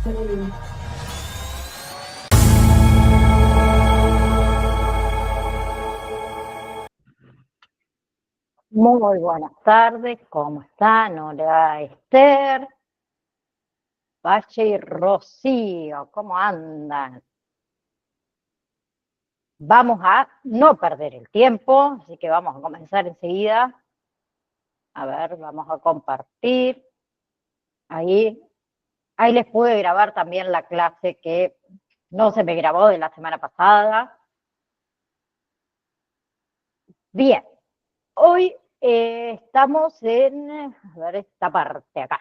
Muy buenas tardes, ¿cómo están? Hola Esther, Pache y Rocío, ¿cómo andan? Vamos a no perder el tiempo, así que vamos a comenzar enseguida. A ver, vamos a compartir. Ahí les pude grabar también la clase que no se me grabó de la semana pasada. Bien, hoy estamos en, a ver, esta parte acá,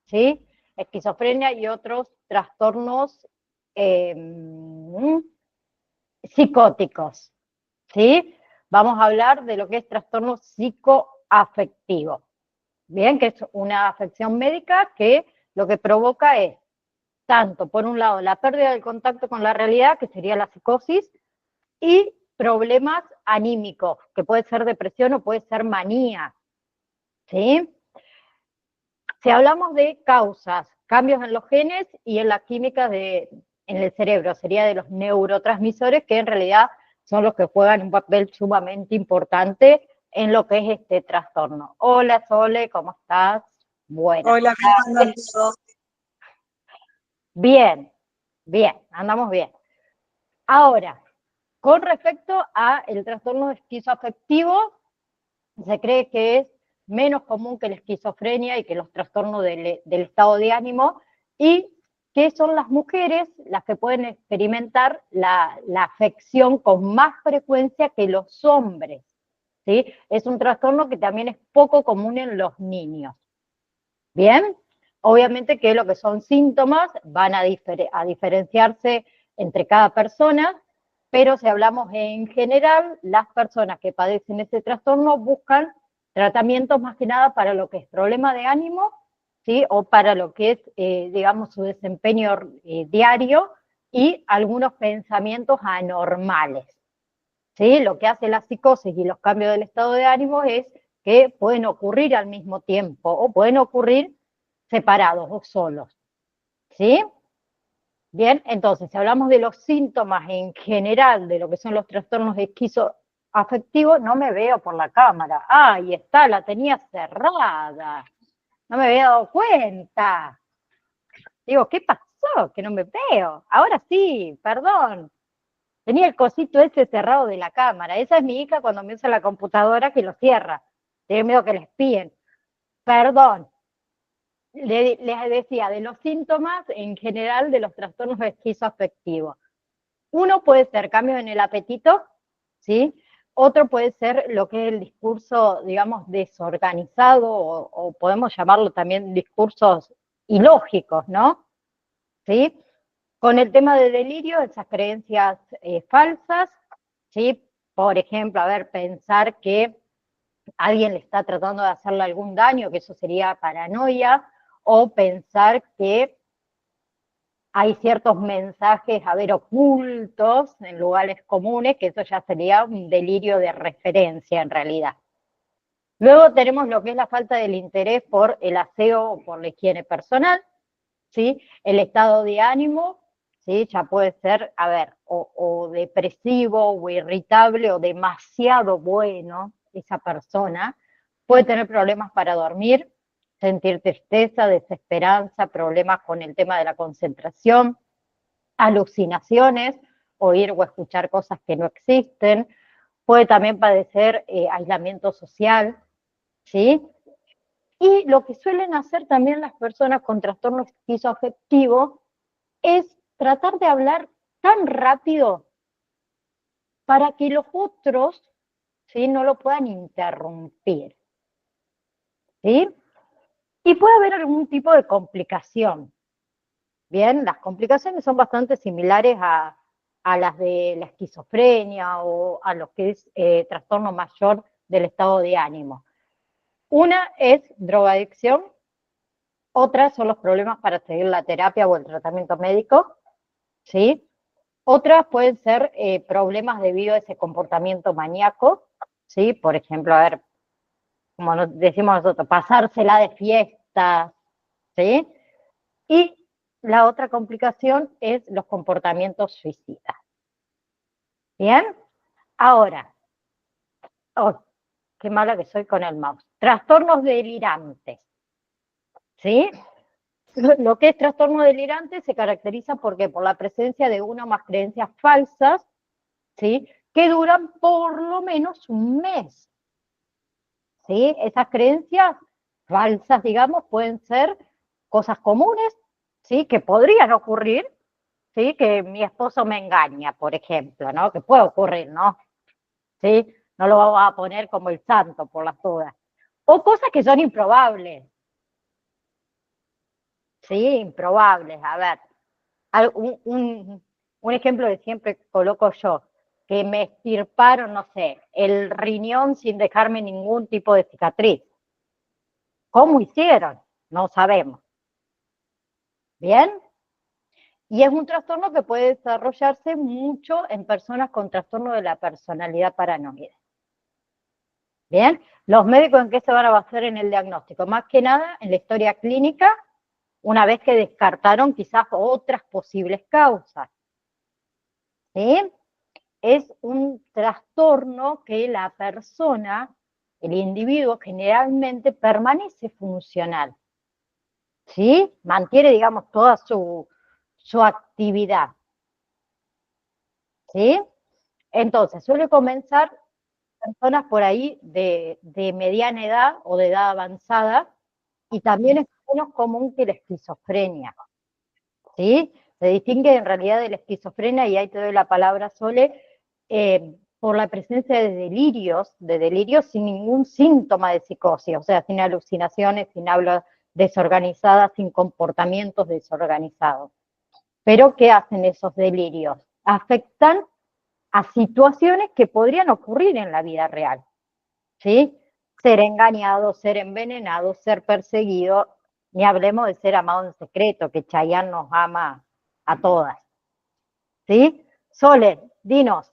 ¿sí? Esquizofrenia y otros trastornos psicóticos, ¿sí? Vamos a hablar de lo que es trastorno psicoafectivo, ¿bien? Que es una afección médica que lo que provoca es, tanto por un lado, la pérdida del contacto con la realidad, que sería la psicosis, y problemas anímicos, que puede ser depresión o puede ser manía, ¿sí? Si hablamos de causas, cambios en los genes y en la química en el cerebro, sería de los neurotransmisores que en realidad son los que juegan un papel sumamente importante en lo que es este trastorno. Hola Sole, ¿cómo estás? Buenas Hola, ¿cómo andan tardes. todos? Bien, bien, andamos bien. Ahora, con respecto a el trastorno esquizoafectivo, se cree que es menos común que la esquizofrenia y que los trastornos del estado de ánimo, y que son las mujeres las que pueden experimentar la afección con más frecuencia que los hombres, ¿sí? Es un trastorno que también es poco común en los niños. Bien, obviamente que lo que son síntomas van a diferenciarse entre cada persona, pero si hablamos en general, las personas que padecen ese trastorno buscan tratamientos más que nada para lo que es problema de ánimo, ¿sí? O para lo que es, digamos, su desempeño diario y algunos pensamientos anormales, ¿sí? Lo que hace la psicosis y los cambios del estado de ánimo es que pueden ocurrir al mismo tiempo o pueden ocurrir separados o solos, ¿sí? Bien, entonces, si hablamos de los síntomas en general de lo que son los trastornos esquizoafectivos, no me veo por la cámara. Ahí está, la tenía cerrada. No me había dado cuenta. Digo, ¿qué pasó? Que no me veo. Ahora sí, perdón. Tenía el cosito ese cerrado de la cámara. Esa es mi hija cuando me usa la computadora que lo cierra. Tengo miedo que le espíen. Perdón. Les decía de los síntomas en general de los trastornos esquizoafectivos. Uno puede ser cambios en el apetito, ¿sí? Otro puede ser lo que es el discurso, digamos, desorganizado, o podemos llamarlo también discursos ilógicos, ¿no? ¿Sí? Con el tema de delirio, esas creencias falsas, ¿sí? Por ejemplo, a ver, pensar que alguien le está tratando de hacerle algún daño, que eso sería paranoia, o pensar que hay ciertos mensajes, a ver, ocultos en lugares comunes, que eso ya sería un delirio de referencia en realidad. Luego tenemos lo que es la falta del interés por el aseo o por la higiene personal, ¿sí? El estado de ánimo, ¿sí? Ya puede ser, a ver, o depresivo o irritable o demasiado bueno esa persona. Puede tener problemas para dormir, sentir tristeza, desesperanza, problemas con el tema de la concentración, alucinaciones, oír o escuchar cosas que no existen. Puede también padecer aislamiento social, ¿sí? Y lo que suelen hacer también las personas con trastorno esquizoafectivo es tratar de hablar tan rápido para que los otros, ¿sí?, no lo puedan interrumpir, ¿sí? Y puede haber algún tipo de complicación. Bien, las complicaciones son bastante similares a las de la esquizofrenia o a lo que es trastorno mayor del estado de ánimo. Una es drogadicción, otra son los problemas para seguir la terapia o el tratamiento médico, ¿sí? Otras pueden ser problemas debido a ese comportamiento maníaco, ¿sí? Por ejemplo, a ver, como decimos nosotros, pasársela de fiestas, ¿sí? Y la otra complicación es los comportamientos suicidas. ¿Bien? Ahora, oh, qué mala que soy con el mouse. Trastornos delirantes. ¿Sí? Lo que es trastorno delirante se caracteriza porque por la presencia de una o más creencias falsas, ¿sí? Que duran por lo menos un mes. ¿Sí? Esas creencias falsas, digamos, pueden ser cosas comunes, ¿sí? Que podrían ocurrir, ¿sí? Que mi esposo me engaña, por ejemplo, ¿no? Que puede ocurrir, ¿no? ¿Sí? No lo vamos a poner como el santo por las dudas. O cosas que son improbables, ¿sí? Improbables. A ver, un ejemplo que siempre coloco yo, que me extirparon, no sé, el riñón sin dejarme ningún tipo de cicatriz. ¿Cómo hicieron? No sabemos. ¿Bien? Y es un trastorno que puede desarrollarse mucho en personas con trastorno de la personalidad paranoide. ¿Bien? Los médicos en qué se van a basar en el diagnóstico, más que nada en la historia clínica, una vez que descartaron quizás otras posibles causas. ¿Sí? Es un trastorno que la persona, el individuo, generalmente permanece funcional. ¿Sí? Mantiene, digamos, toda su actividad. ¿Sí? Entonces, suele comenzar personas por ahí de mediana edad o de edad avanzada, y también es menos común que la esquizofrenia, ¿sí? Se distingue en realidad de la esquizofrenia, y ahí te doy la palabra, Sole, por la presencia de delirios sin ningún síntoma de psicosis, o sea, sin alucinaciones, sin habla desorganizada, sin comportamientos desorganizados. Pero, ¿qué hacen esos delirios? Afectan a situaciones que podrían ocurrir en la vida real, ¿sí? Ser engañado, ser envenenado, ser perseguido, ni hablemos de ser amado en secreto, que Chayanne nos ama a todas, ¿sí? Sole, dinos.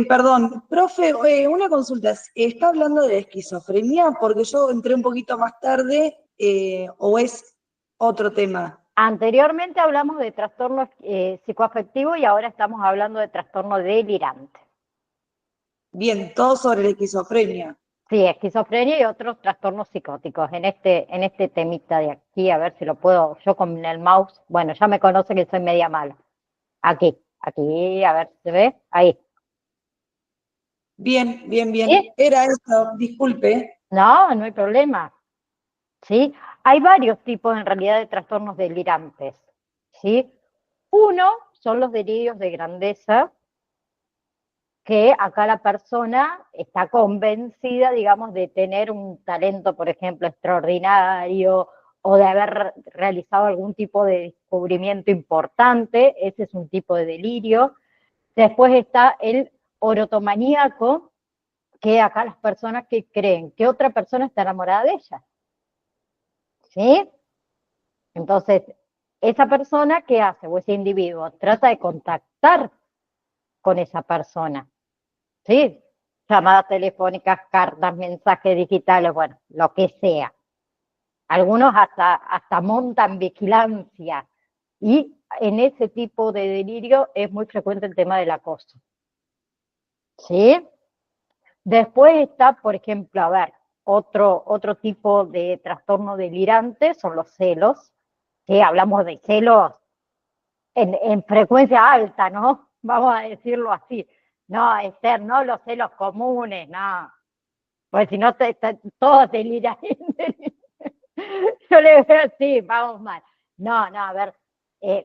Perdón, profe, una consulta. ¿Está hablando de esquizofrenia? Porque yo entré un poquito más tarde, o es otro tema. Anteriormente hablamos de trastorno psicoafectivo y ahora estamos hablando de trastorno delirante. Bien, todo sobre la esquizofrenia. Sí, esquizofrenia y otros trastornos psicóticos en este temita de aquí, a ver si lo puedo, yo con el mouse, bueno, ya me conoce que soy media mala. Aquí, a ver, ¿se ve? Ahí. Bien, bien, bien. ¿Sí? Era eso, disculpe. No, no hay problema. ¿Sí? Hay varios tipos en realidad de trastornos delirantes. ¿Sí? Uno son los delirios de grandeza, que acá la persona está convencida, digamos, de tener un talento, por ejemplo, extraordinario, o de haber realizado algún tipo de descubrimiento importante. Ese es un tipo de delirio. Después está el orotomaníaco, que acá las personas que creen que otra persona está enamorada de ella. ¿Sí? Entonces, esa persona, ¿qué hace? O ese individuo trata de contactar con esa persona. ¿Sí? Llamadas telefónicas, cartas, mensajes digitales, bueno, lo que sea. Algunos hasta montan vigilancia. Y en ese tipo de delirio es muy frecuente el tema del acoso. ¿Sí? Después está, por ejemplo, a ver, otro tipo de trastorno delirante son los celos. Sí, hablamos de celos en frecuencia alta, ¿no? Vamos a decirlo así. No, Esther, no los celos comunes, no. Pues si no, todos deliran. Yo le veo así, vamos mal. No, no, a ver,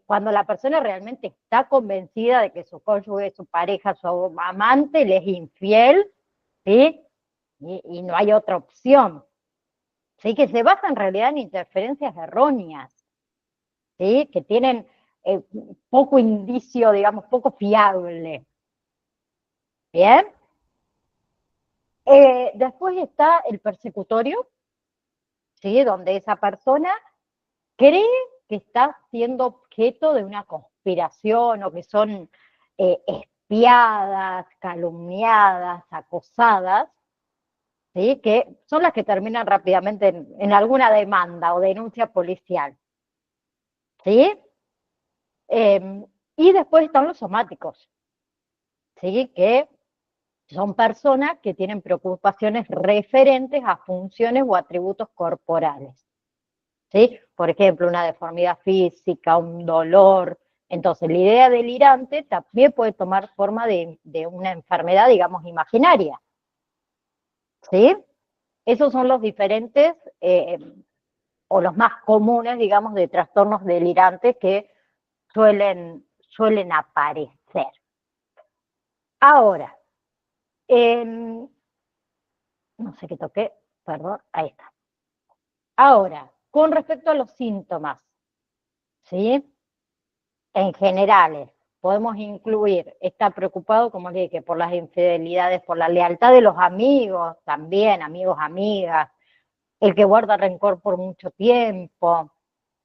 cuando la persona realmente está convencida de que su cónyuge, su pareja, su amante le es infiel, ¿sí? Y no hay otra opción. ¿Sí? Que se basa en realidad en interferencias erróneas, ¿sí? Que tienen poco indicio, digamos, poco fiable. ¿Bien? Después está el persecutorio, ¿sí? Donde esa persona cree que está siendo objeto de una conspiración, o que son espiadas, calumniadas, acosadas, ¿sí? Que son las que terminan rápidamente en alguna demanda o denuncia policial. ¿sí? Y después están los somáticos, ¿sí? Que son personas que tienen preocupaciones referentes a funciones o atributos corporales, ¿sí? Por ejemplo, una deformidad física, un dolor. Entonces, la idea delirante también puede tomar forma de una enfermedad, digamos, imaginaria, ¿sí? Esos son los diferentes o los más comunes, digamos, de trastornos delirantes que suelen aparecer. Ahora, no sé qué toqué, perdón, ahí está. Ahora, con respecto a los síntomas, ¿sí? En generales, podemos incluir, está preocupado, como le dije, por las infidelidades, por la lealtad de los amigos, también, amigos, amigas, el que guarda rencor por mucho tiempo,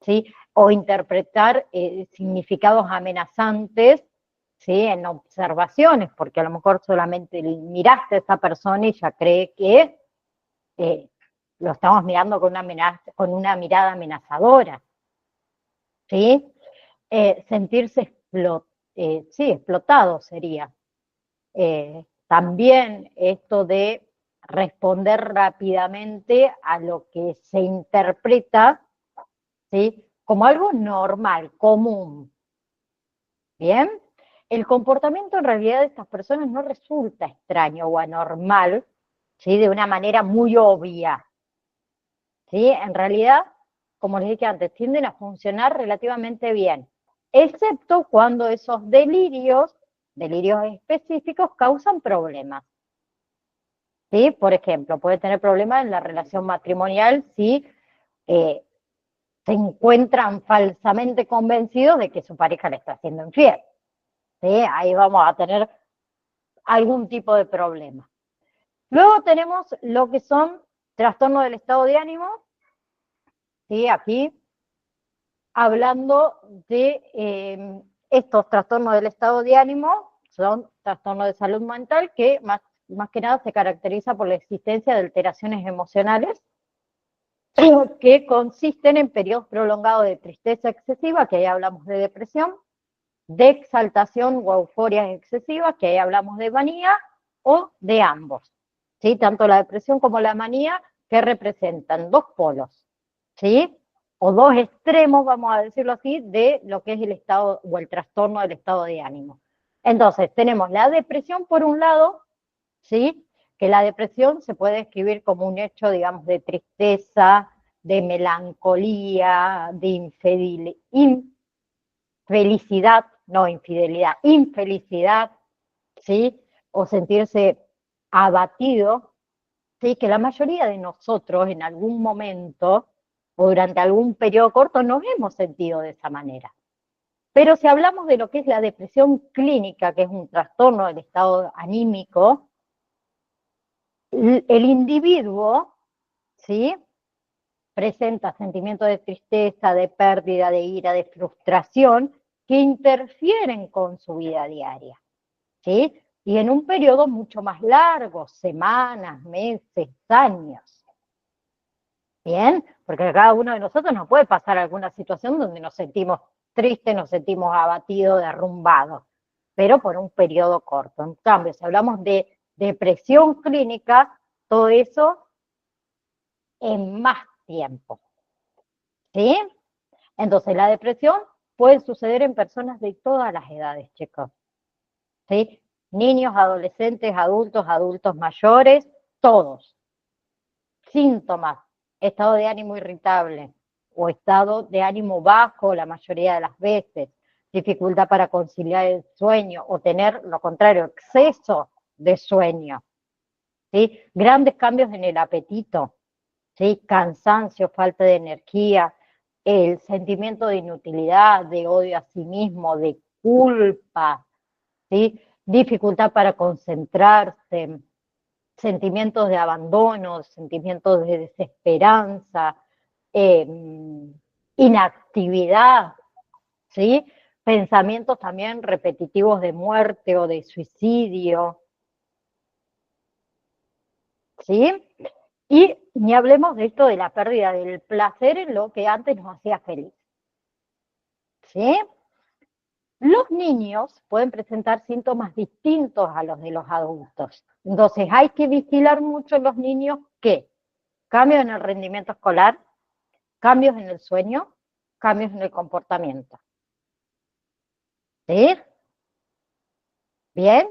¿sí? O interpretar significados amenazantes, ¿sí? En observaciones, porque a lo mejor solamente miraste a esa persona y ya cree que eh, lo estamos mirando con una mirada amenazadora, ¿sí? Sentirse sí, explotado sería. También esto de responder rápidamente a lo que se interpreta, ¿sí? Como algo normal, común. ¿Bien? El comportamiento en realidad de estas personas no resulta extraño o anormal, ¿sí? De una manera muy obvia, ¿sí? En realidad, como les dije antes, tienden a funcionar relativamente bien, excepto cuando esos delirios específicos, causan problemas, ¿sí? Por ejemplo, puede tener problemas en la relación matrimonial si eh, se encuentran falsamente convencidos de que su pareja le está haciendo infiel, ¿sí? Ahí vamos a tener algún tipo de problema. Luego tenemos lo que son trastornos del estado de ánimo, ¿sí? Aquí hablando de estos trastornos del estado de ánimo, son trastornos de salud mental que más que nada se caracteriza por la existencia de alteraciones emocionales que consisten en periodos prolongados de tristeza excesiva, que ahí hablamos de depresión, de exaltación o euforia excesiva, que ahí hablamos de manía, o de ambos, ¿sí? Tanto la depresión como la manía, que representan dos polos, ¿sí? O dos extremos, vamos a decirlo así, de lo que es el estado o el trastorno del estado de ánimo. Entonces, tenemos la depresión por un lado, ¿sí? Que la depresión se puede describir como un hecho, digamos, de tristeza, de melancolía, de infelicidad, no infidelidad, infelicidad, ¿sí? O sentirse abatido, ¿sí? Que la mayoría de nosotros en algún momento o durante algún periodo corto nos hemos sentido de esa manera. Pero si hablamos de lo que es la depresión clínica, que es un trastorno del estado anímico, el individuo, ¿sí? Presenta sentimientos de tristeza, de pérdida, de ira, de frustración, que interfieren con su vida diaria, ¿sí? Y en un periodo mucho más largo, semanas, meses, años. ¿Bien? Porque cada uno de nosotros nos puede pasar alguna situación donde nos sentimos tristes, nos sentimos abatidos, derrumbados, pero por un periodo corto. En cambio, si hablamos de depresión clínica, todo eso en más tiempo, ¿sí? Entonces, la depresión puede suceder en personas de todas las edades, chicos, ¿sí? Niños, adolescentes, adultos mayores, todos. Síntomas: estado de ánimo irritable o estado de ánimo bajo la mayoría de las veces, dificultad para conciliar el sueño o tener, lo contrario, exceso de sueño, ¿sí? Grandes cambios en el apetito, ¿sí? Cansancio, falta de energía, el sentimiento de inutilidad, de odio a sí mismo, de culpa, ¿sí? Dificultad para concentrarse, sentimientos de abandono, sentimientos de desesperanza, eh, inactividad, ¿sí? Pensamientos también repetitivos de muerte o de suicidio, ¿sí? Y ni hablemos de esto de la pérdida del placer en lo que antes nos hacía feliz, ¿sí? Los niños pueden presentar síntomas distintos a los de los adultos. Entonces hay que vigilar mucho en los niños que cambios en el rendimiento escolar, cambios en el sueño, cambios en el comportamiento. ¿Sí? ¿Bien?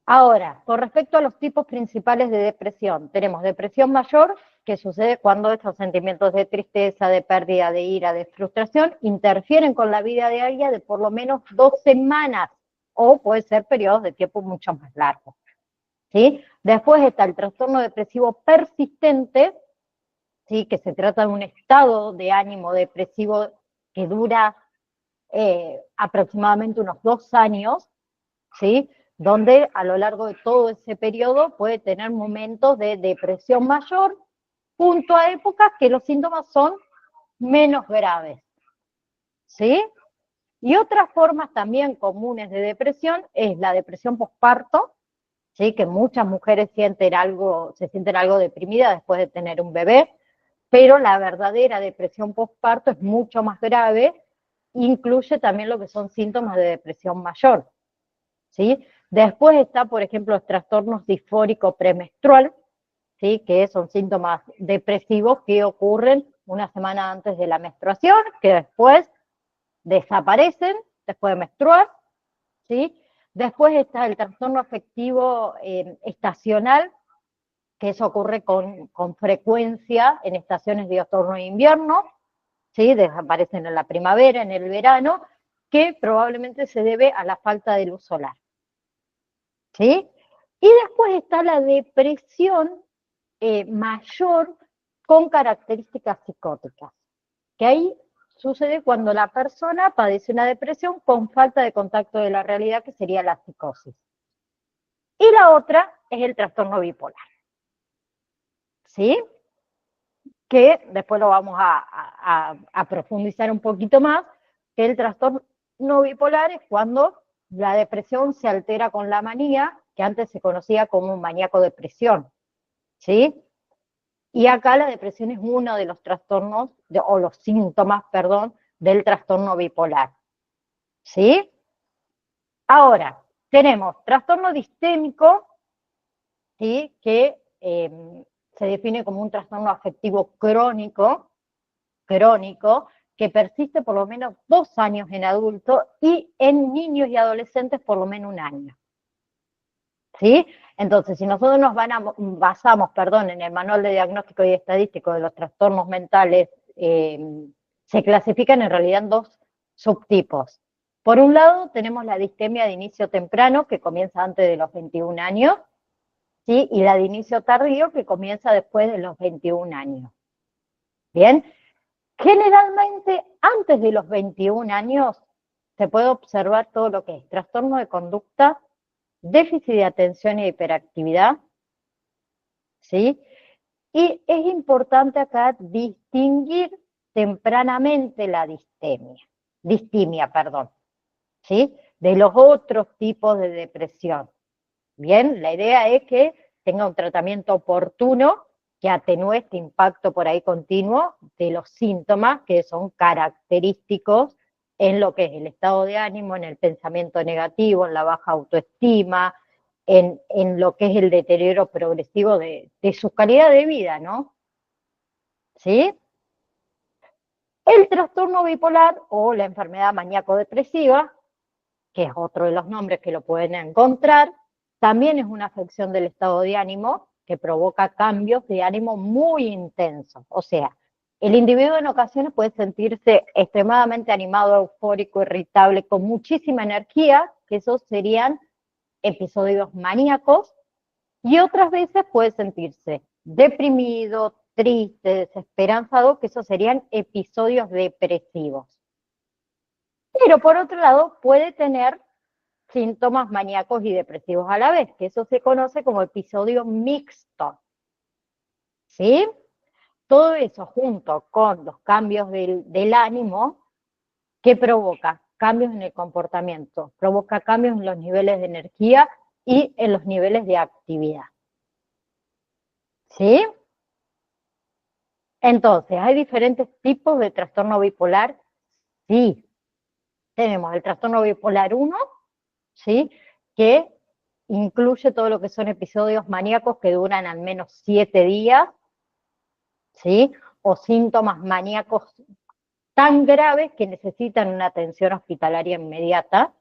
Ahora, con respecto a los tipos principales de depresión, tenemos depresión mayor, que sucede cuando estos sentimientos de tristeza, de pérdida, de ira, de frustración, interfieren con la vida diaria de por lo menos 2 semanas, o puede ser periodos de tiempo mucho más largos. ¿Sí? Después está el trastorno depresivo persistente, ¿sí? Que se trata de un estado de ánimo depresivo que dura aproximadamente unos 2 años, ¿sí? Donde a lo largo de todo ese periodo puede tener momentos de depresión mayor, junto a épocas que los síntomas son menos graves, ¿sí? Y otras formas también comunes de depresión es la depresión posparto, ¿sí? Que muchas mujeres se sienten algo deprimidas después de tener un bebé, pero la verdadera depresión posparto es mucho más grave, incluye también lo que son síntomas de depresión mayor, ¿sí? Después está, por ejemplo, los trastornos disfórico premenstrual, ¿sí? Que son síntomas depresivos que ocurren una semana antes de la menstruación, que después desaparecen después de menstruar, ¿sí? Después está el trastorno afectivo estacional, que eso ocurre con frecuencia en estaciones de otoño e invierno, ¿sí? Desaparecen en la primavera, en el verano, que probablemente se debe a la falta de luz solar, ¿sí? Y después está la depresión mayor con características psicóticas, que ahí sucede cuando la persona padece una depresión con falta de contacto de la realidad, que sería la psicosis. Y la otra es el trastorno bipolar, ¿sí? Que después lo vamos a profundizar un poquito más, que el trastorno bipolar es cuando la depresión se altera con la manía, que antes se conocía como maníaco-depresión, ¿sí? Y acá la depresión es uno de los trastornos, o los síntomas, perdón, del trastorno bipolar, ¿sí? Ahora, tenemos trastorno distémico, ¿sí? Que se define como un trastorno afectivo crónico, que persiste por lo menos 2 años en adultos y en niños y adolescentes por lo menos 1 año. ¿Sí? Entonces, si nosotros nos basamos en el Manual de Diagnóstico y Estadístico de los Trastornos Mentales, se clasifican en realidad en 2 subtipos. Por un lado, tenemos la distemia de inicio temprano, que comienza antes de los 21 años, ¿sí? Y la de inicio tardío, que comienza después de los 21 años. Bien, generalmente antes de los 21 años se puede observar todo lo que es trastorno de conducta, déficit de atención y hiperactividad, ¿sí? Y es importante acá distinguir tempranamente la distimia, ¿sí? De los otros tipos de depresión. Bien, la idea es que tenga un tratamiento oportuno que atenúe este impacto por ahí continuo de los síntomas que son característicos en lo que es el estado de ánimo, en el pensamiento negativo, en la baja autoestima, en lo que es el deterioro progresivo de su calidad de vida, ¿no? ¿Sí? El trastorno bipolar o la enfermedad maníaco-depresiva, que es otro de los nombres que lo pueden encontrar, también es una afección del estado de ánimo que provoca cambios de ánimo muy intensos. O sea, el individuo en ocasiones puede sentirse extremadamente animado, eufórico, irritable, con muchísima energía, que esos serían episodios maníacos, y otras veces puede sentirse deprimido, triste, desesperanzado, que esos serían episodios depresivos. Pero por otro lado, puede tener síntomas maníacos y depresivos a la vez, que eso se conoce como episodio mixto, ¿sí? Todo eso junto con los cambios del ánimo, ¿qué provoca? Cambios en el comportamiento, provoca cambios en los niveles de energía y en los niveles de actividad, ¿sí? Entonces, hay diferentes tipos de trastorno bipolar, Sí, tenemos el trastorno bipolar 1, ¿sí? Que incluye todo lo que son episodios maníacos que duran al menos 7 días, ¿sí? O síntomas maníacos tan graves que necesitan una atención hospitalaria inmediata,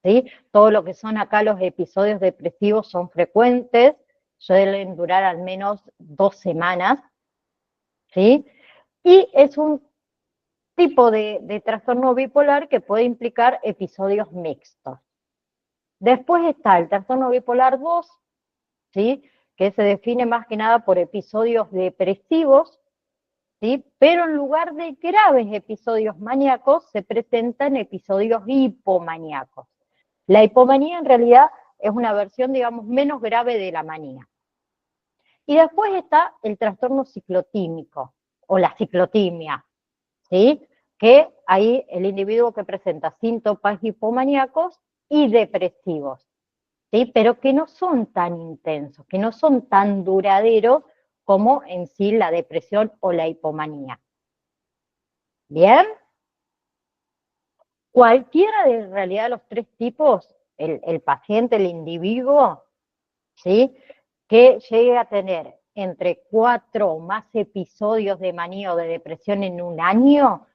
¿sí? Todo lo que son acá los episodios depresivos son frecuentes, suelen durar al menos 2 semanas, ¿sí? Y es un tipo de trastorno bipolar que puede implicar episodios mixtos. Después está el trastorno bipolar 2, ¿sí? Que se define más que nada por episodios depresivos, ¿sí? Pero en lugar de graves episodios maníacos, se presentan episodios hipomaníacos. La hipomanía en realidad es una versión, digamos, menos grave de la manía. Y después está el trastorno ciclotímico o la ciclotimia, ¿sí? Que ahí el individuo que presenta síntomas hipomaníacos y depresivos, ¿sí? Pero que no son tan intensos, que no son tan duraderos como en sí la depresión o la hipomanía. ¿Bien? Cualquiera de en realidad los tres tipos, el paciente, el individuo, ¿sí? Que llegue a tener entre 4 o más episodios de manía o de depresión en un año,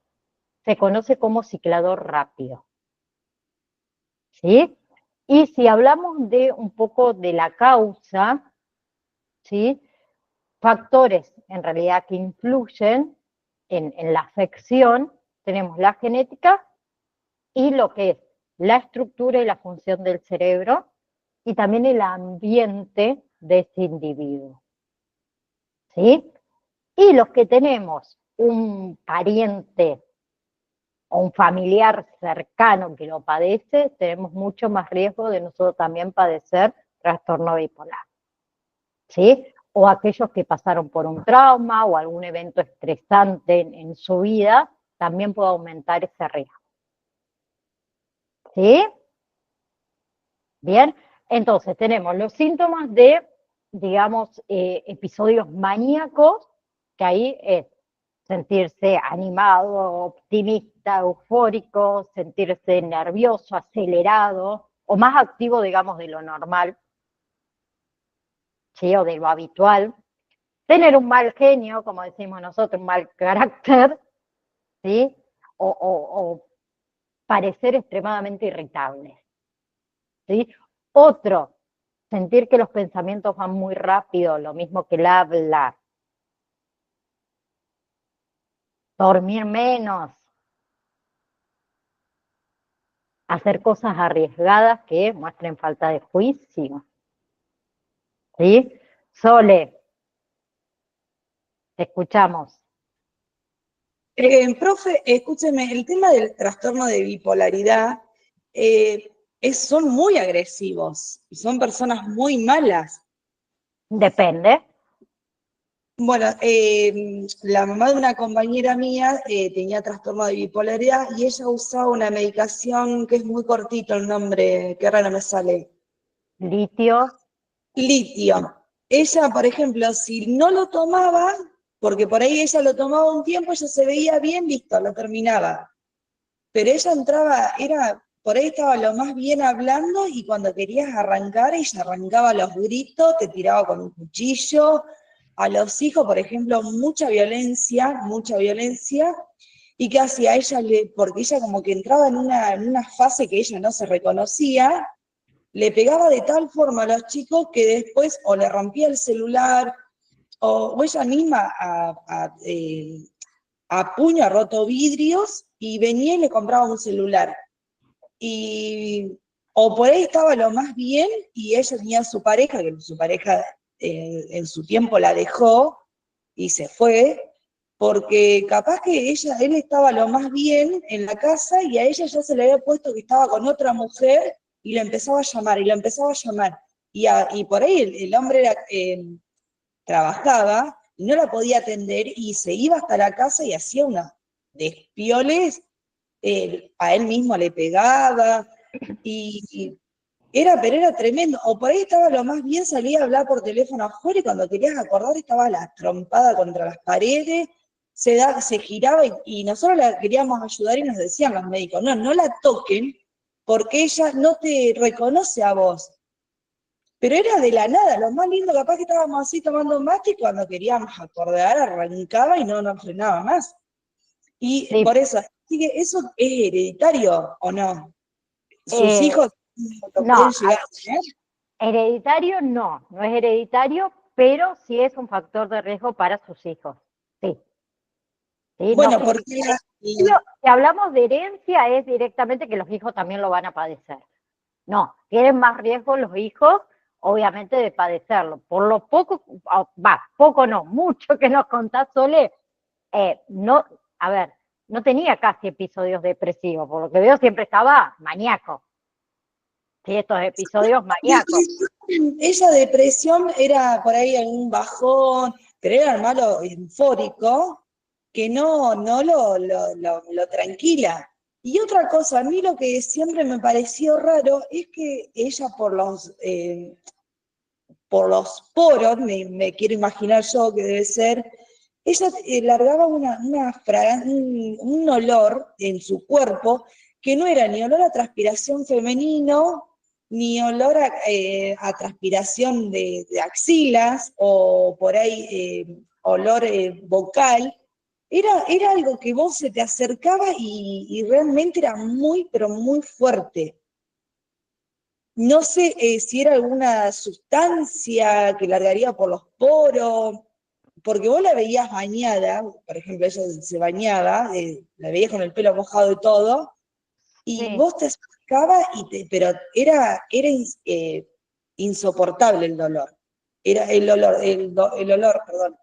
se conoce como ciclador rápido, ¿sí? Y si hablamos de un poco de la causa, ¿sí? Factores en realidad que influyen en la afección, tenemos la genética y lo que es la estructura y la función del cerebro y también el ambiente de ese individuo, ¿sí? Y los que tenemos un pariente o un familiar cercano que lo padece, tenemos mucho más riesgo de nosotros también padecer trastorno bipolar, ¿sí? O aquellos que pasaron por un trauma o algún evento estresante en su vida, también puede aumentar ese riesgo, ¿sí? Bien, entonces tenemos los síntomas de, digamos, episodios maníacos, que ahí es sentirse animado, optimista, eufórico, sentirse nervioso, acelerado, o más activo, digamos, de lo normal, ¿sí? O de lo habitual. Tener un mal genio, como decimos nosotros, un mal carácter, ¿sí? O parecer extremadamente irritable, ¿sí? Otro, sentir que los pensamientos van muy rápido, lo mismo que el habla, dormir menos, hacer cosas arriesgadas que muestren falta de juicio, ¿sí? Sole, te escuchamos. Profe, escúcheme, el tema del trastorno de bipolaridad son muy agresivos y son personas muy malas. Depende. Bueno, la mamá de una compañera mía tenía trastorno de bipolaridad y ella usaba una medicación que es muy cortito el nombre, que ahora no me sale. Litio. Litio. Ella, por ejemplo, si no lo tomaba, porque por ahí ella lo tomaba un tiempo, ella se veía bien, listo, lo terminaba. Pero ella entraba, por ahí estaba lo más bien hablando y cuando querías arrancar, ella arrancaba a los gritos, te tiraba con un cuchillo. A los hijos, por ejemplo, mucha violencia, y que hacía ella, porque ella como que entraba en una fase que ella no se reconocía, le pegaba de tal forma a los chicos que después o le rompía el celular, o ella misma a puño roto vidrios y venía y le compraba un celular. O por ahí estaba lo más bien y ella tenía su pareja, que su pareja en su tiempo la dejó y se fue, porque capaz que él estaba lo más bien en la casa y a ella ya se le había puesto que estaba con otra mujer y la empezaba a llamar y la empezaba a llamar. Y por ahí el hombre trabajaba y no la podía atender y se iba hasta la casa y hacía unos despioles, a él mismo le pegaba y pero era tremendo. O por ahí estaba lo más bien, salía a hablar por teléfono afuera y cuando querías acordar estaba la trompada contra las paredes se giraba y nosotros la queríamos ayudar y nos decían los médicos, no la toquen porque ella no te reconoce a vos. Pero era de la nada, lo más lindo, capaz que estábamos así tomando mate y cuando queríamos acordar arrancaba y no nos frenaba más. Y Sí, por eso, así que ¿eso es hereditario o no? ¿Sus eh, hijos lo no, pueden llegar a tener? hereditario no es hereditario, pero sí es un factor de riesgo para sus hijos. Sí, sí, no, Bueno, porque si hablamos de herencia es directamente que los hijos también lo van a padecer. No, tienen más riesgo los hijos, obviamente, de padecerlo. Por lo poco, poco no, mucho que nos contás, Sole, no, a ver, no tenía casi episodios depresivos, por lo que veo siempre estaba maníaco. Sí, estos episodios maníacos. esa depresión era por ahí algún bajón, pero era malo eufórico que no lo tranquila. Y otra cosa, a mí lo que siempre me pareció raro es que ella por los poros, me quiero imaginar yo que debe ser, ella largaba un olor en su cuerpo que no era ni olor a transpiración femenino, ni olor a transpiración de axilas, o por ahí olor vocal. Era algo que vos se te acercaba y realmente era muy, pero muy fuerte. No sé si era alguna sustancia que largaría por los poros, porque vos la veías bañada, por ejemplo, ella se bañaba, la veías con el pelo mojado y todo, y Sí. vos te acercabas, pero era insoportable el dolor. Era el olor, perdón.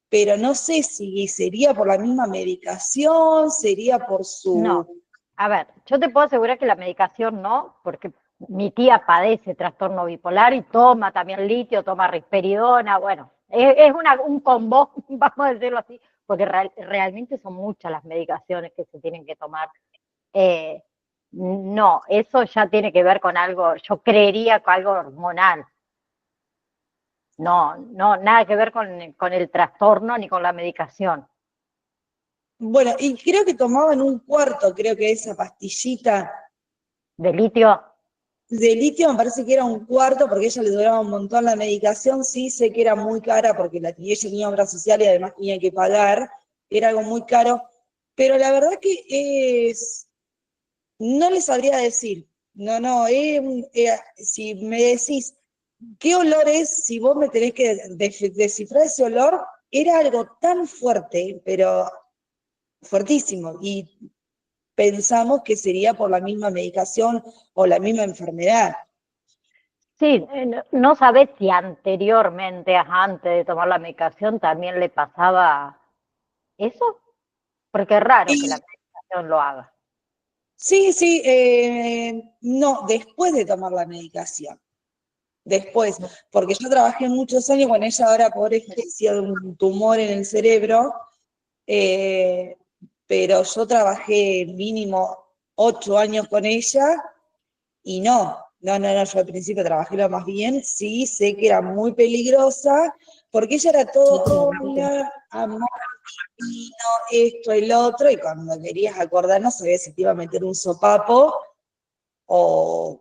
Pero no sé si sería por la misma medicación, sería por No, su... a ver, yo te puedo asegurar que la medicación no, porque mi tía padece trastorno bipolar y toma también litio, toma risperidona, bueno, es un combo, vamos a decirlo así, porque realmente son muchas las medicaciones que se tienen que tomar. Eh, no, eso ya tiene que ver con algo, yo creería con algo hormonal. No, nada que ver con el trastorno ni con la medicación. Bueno, y creo que tomaban un cuarto, creo que esa pastillita De litio, de litio me parece que era un cuarto porque a ella le duraba un montón la medicación, sí sé que era muy cara porque ella tenía obra social y además tenía que pagar, era algo muy caro, pero la verdad que no les sabría decir, si me decís qué olor es, si vos me tenés que descifrar ese olor, era algo tan fuerte, pero fuertísimo, y pensamos que sería por la misma medicación o la misma enfermedad. sí, no sabes si anteriormente, antes de tomar la medicación, también le pasaba eso, porque es raro que la Y medicación lo haga. sí, sí, no, después de tomar la medicación, después, porque yo trabajé muchos años con ella, ahora pobre fallecía de un tumor en el cerebro, eh, pero yo trabajé mínimo 8 años con ella y no, yo al principio trabajé lo más bien, sí, sé que era muy peligrosa, porque ella era todo, hola, amor, vino, esto, el otro, y cuando querías acordar no sabías si te iba a meter un sopapo o,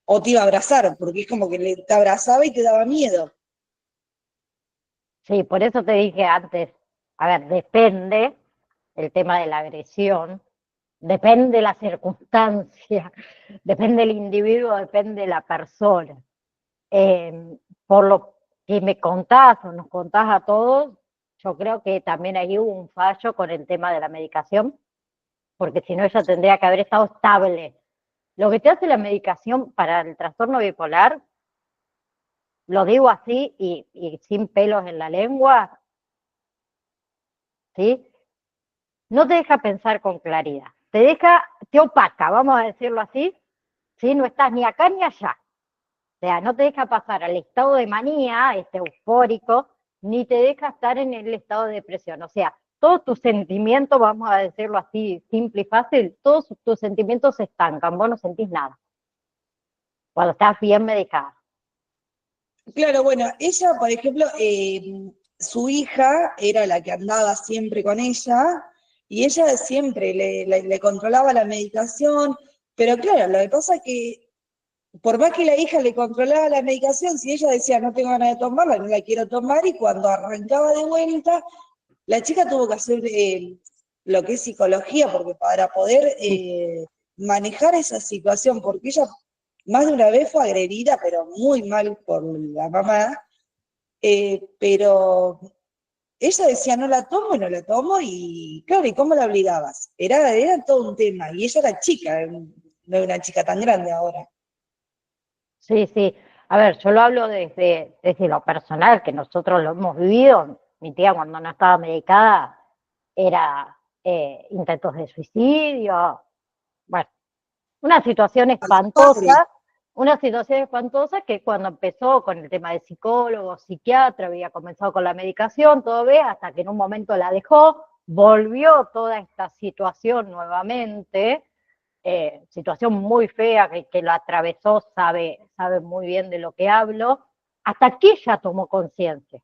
o te iba a abrazar, porque es como que te abrazaba y te daba miedo. Sí, por eso te dije antes, a ver, depende el tema de la agresión, depende la circunstancia, depende el individuo, depende la persona. Por lo que me contás o nos contás a todos, yo creo que también ahí hubo un fallo con el tema de la medicación, porque si no ella tendría que haber estado estable. Lo que te hace la medicación para el trastorno bipolar, lo digo así y sin pelos en la lengua, ¿sí? No te deja pensar con claridad, te opaca, vamos a decirlo así, ¿sí? No estás ni acá ni allá. O sea, no te deja pasar al estado de manía, eufórico, ni te deja estar en el estado de depresión. O sea, todos tus sentimientos, vamos a decirlo así, simple y fácil, todos tus sentimientos se estancan, vos no sentís nada, cuando estás bien medicada. Claro, bueno, ella, por ejemplo, su hija era la que andaba siempre con ella, y ella siempre le controlaba la medicación, pero claro, lo que pasa es que por más que la hija le controlaba la medicación, si ella decía no tengo ganas de tomarla, no la quiero tomar, y cuando arrancaba de vuelta, la chica tuvo que hacer lo que es psicología, porque para poder manejar esa situación, porque ella más de una vez fue agredida, pero muy mal por la mamá, pero ella decía no la tomo, no la tomo, y claro, ¿y cómo la obligabas? Era todo un tema, y ella era chica, no era una chica tan grande ahora. Sí, sí. A ver, yo lo hablo desde lo personal, que nosotros lo hemos vivido. Mi tía cuando no estaba medicada era intentos de suicidio. Bueno, Padre, una situación espantosa que cuando empezó con el tema de psicólogo, psiquiatra, había comenzado con la medicación, todo bien, hasta que en un momento la dejó, volvió toda esta situación nuevamente, situación muy fea que lo atravesó, sabe muy bien de lo que hablo, hasta que ella tomó conciencia,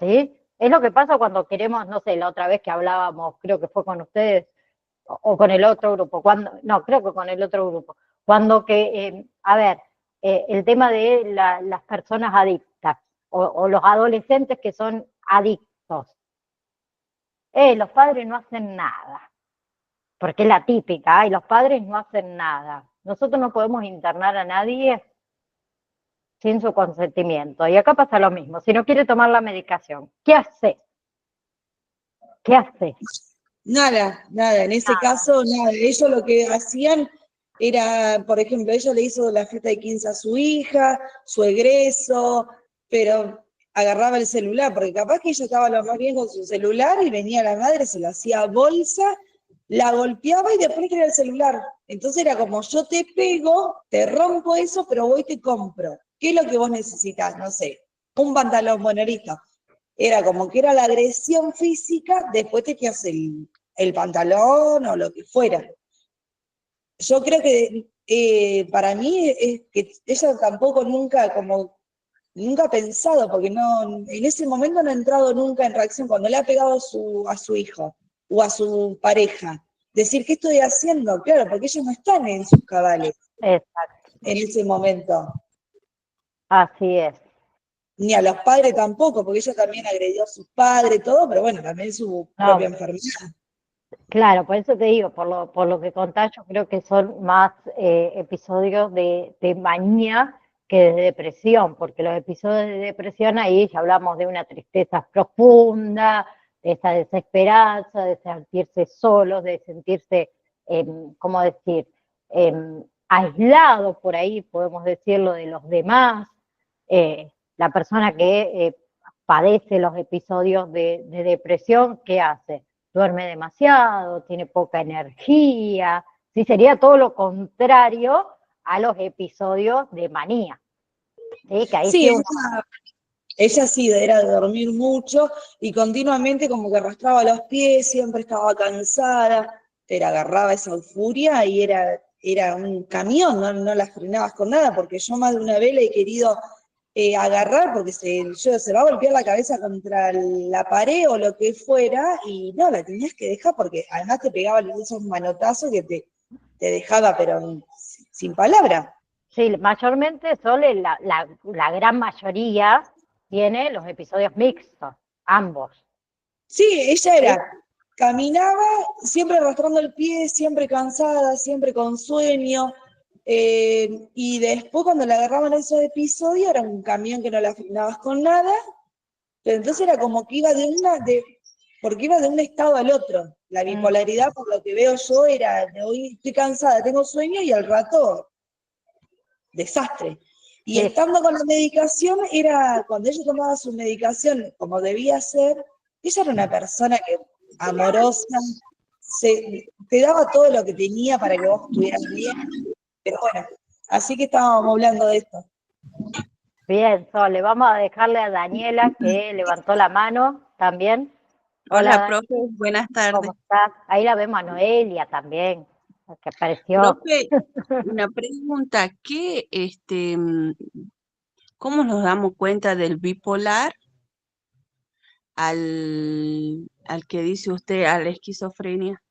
¿sí? Es lo que pasa cuando queremos, no sé, la otra vez que hablábamos, creo que fue con ustedes, o con el otro grupo, no, creo que con el otro grupo, cuando a ver, el tema de las personas adictas o los adolescentes que son adictos, los padres no hacen nada, porque es la típica, y los padres no hacen nada. Nosotros no podemos internar a nadie sin su consentimiento. Y acá pasa lo mismo. Si no quiere tomar la medicación, ¿qué hace? ¿Qué hace? nada, nada, en ese caso, nada. Ellos lo que hacían era, por ejemplo, ella le hizo la fiesta de 15 a su hija, su egreso, pero agarraba el celular, porque capaz que ella estaba lo más bien con su celular y venía la madre, se lo hacía bolsa, la golpeaba y después quería el celular. Entonces era como, yo te pego, te rompo eso, pero voy y te compro. ¿Qué es lo que vos necesitas? No sé, un pantalón, bueno, listo. Era como que era la agresión física, después te quedas el pantalón o lo que fuera. Yo creo que para mí es que ella tampoco nunca, como, nunca ha pensado, porque no, en ese momento no ha entrado nunca en reacción, cuando le ha pegado a su hijo o a su pareja. Decir, ¿qué estoy haciendo? Claro, porque ellos no están en sus cabales Exacto, en ese momento. así es. Ni a los padres tampoco, porque ella también agredió a sus padres, todo, pero bueno, también su propia No, enfermedad. claro, por eso te digo, por lo que contás, yo creo que son más episodios de manía que de depresión, porque los episodios de depresión ahí ya hablamos de una tristeza profunda, de esa desesperanza, de sentirse solos, de sentirse, ¿cómo decir?, aislado por ahí, podemos decirlo, de los demás. La persona que padece los episodios de depresión, ¿qué hace? Duerme demasiado, tiene poca energía, sí, sería todo lo contrario a los episodios de manía, ¿sí? Que ahí Sí, sí uno, ella sí era de dormir mucho y continuamente como que arrastraba los pies, siempre estaba cansada, pero agarraba esa furia y era un camión, no la frenabas con nada, porque yo más de una vez le he querido agarrar porque se va a golpear la cabeza contra la pared o lo que fuera, y no, la tenías que dejar porque además te pegaba esos manotazos que te dejaba pero sin palabra. sí, mayormente Sole, la gran mayoría tiene los episodios mixtos, ambos, Sí, ella ¿sí? era, caminaba siempre arrastrando el pie, siempre cansada, siempre con sueño, y después cuando le agarraban esos episodios era un camión que no la frenabas con nada, pero entonces era como que iba porque iba de un estado al otro. La Mm, bipolaridad, por lo que veo yo, era de hoy estoy cansada, tengo sueño y al rato, desastre. Y sí, estando con la medicación, era cuando ella tomaba su medicación como debía ser, ella era una persona que amorosa, te daba todo lo que tenía para que vos estuvieras bien, pero bueno, así que estábamos hablando de esto. bien, Sole, vamos a dejarle a Daniela que levantó la mano también. Hola, Hola, Dani, profe, buenas tardes. ¿cómo estás? Ahí la vemos a Noelia también, que apareció. Profe, una pregunta, ¿cómo nos damos cuenta del bipolar al que dice usted, a la esquizofrenia?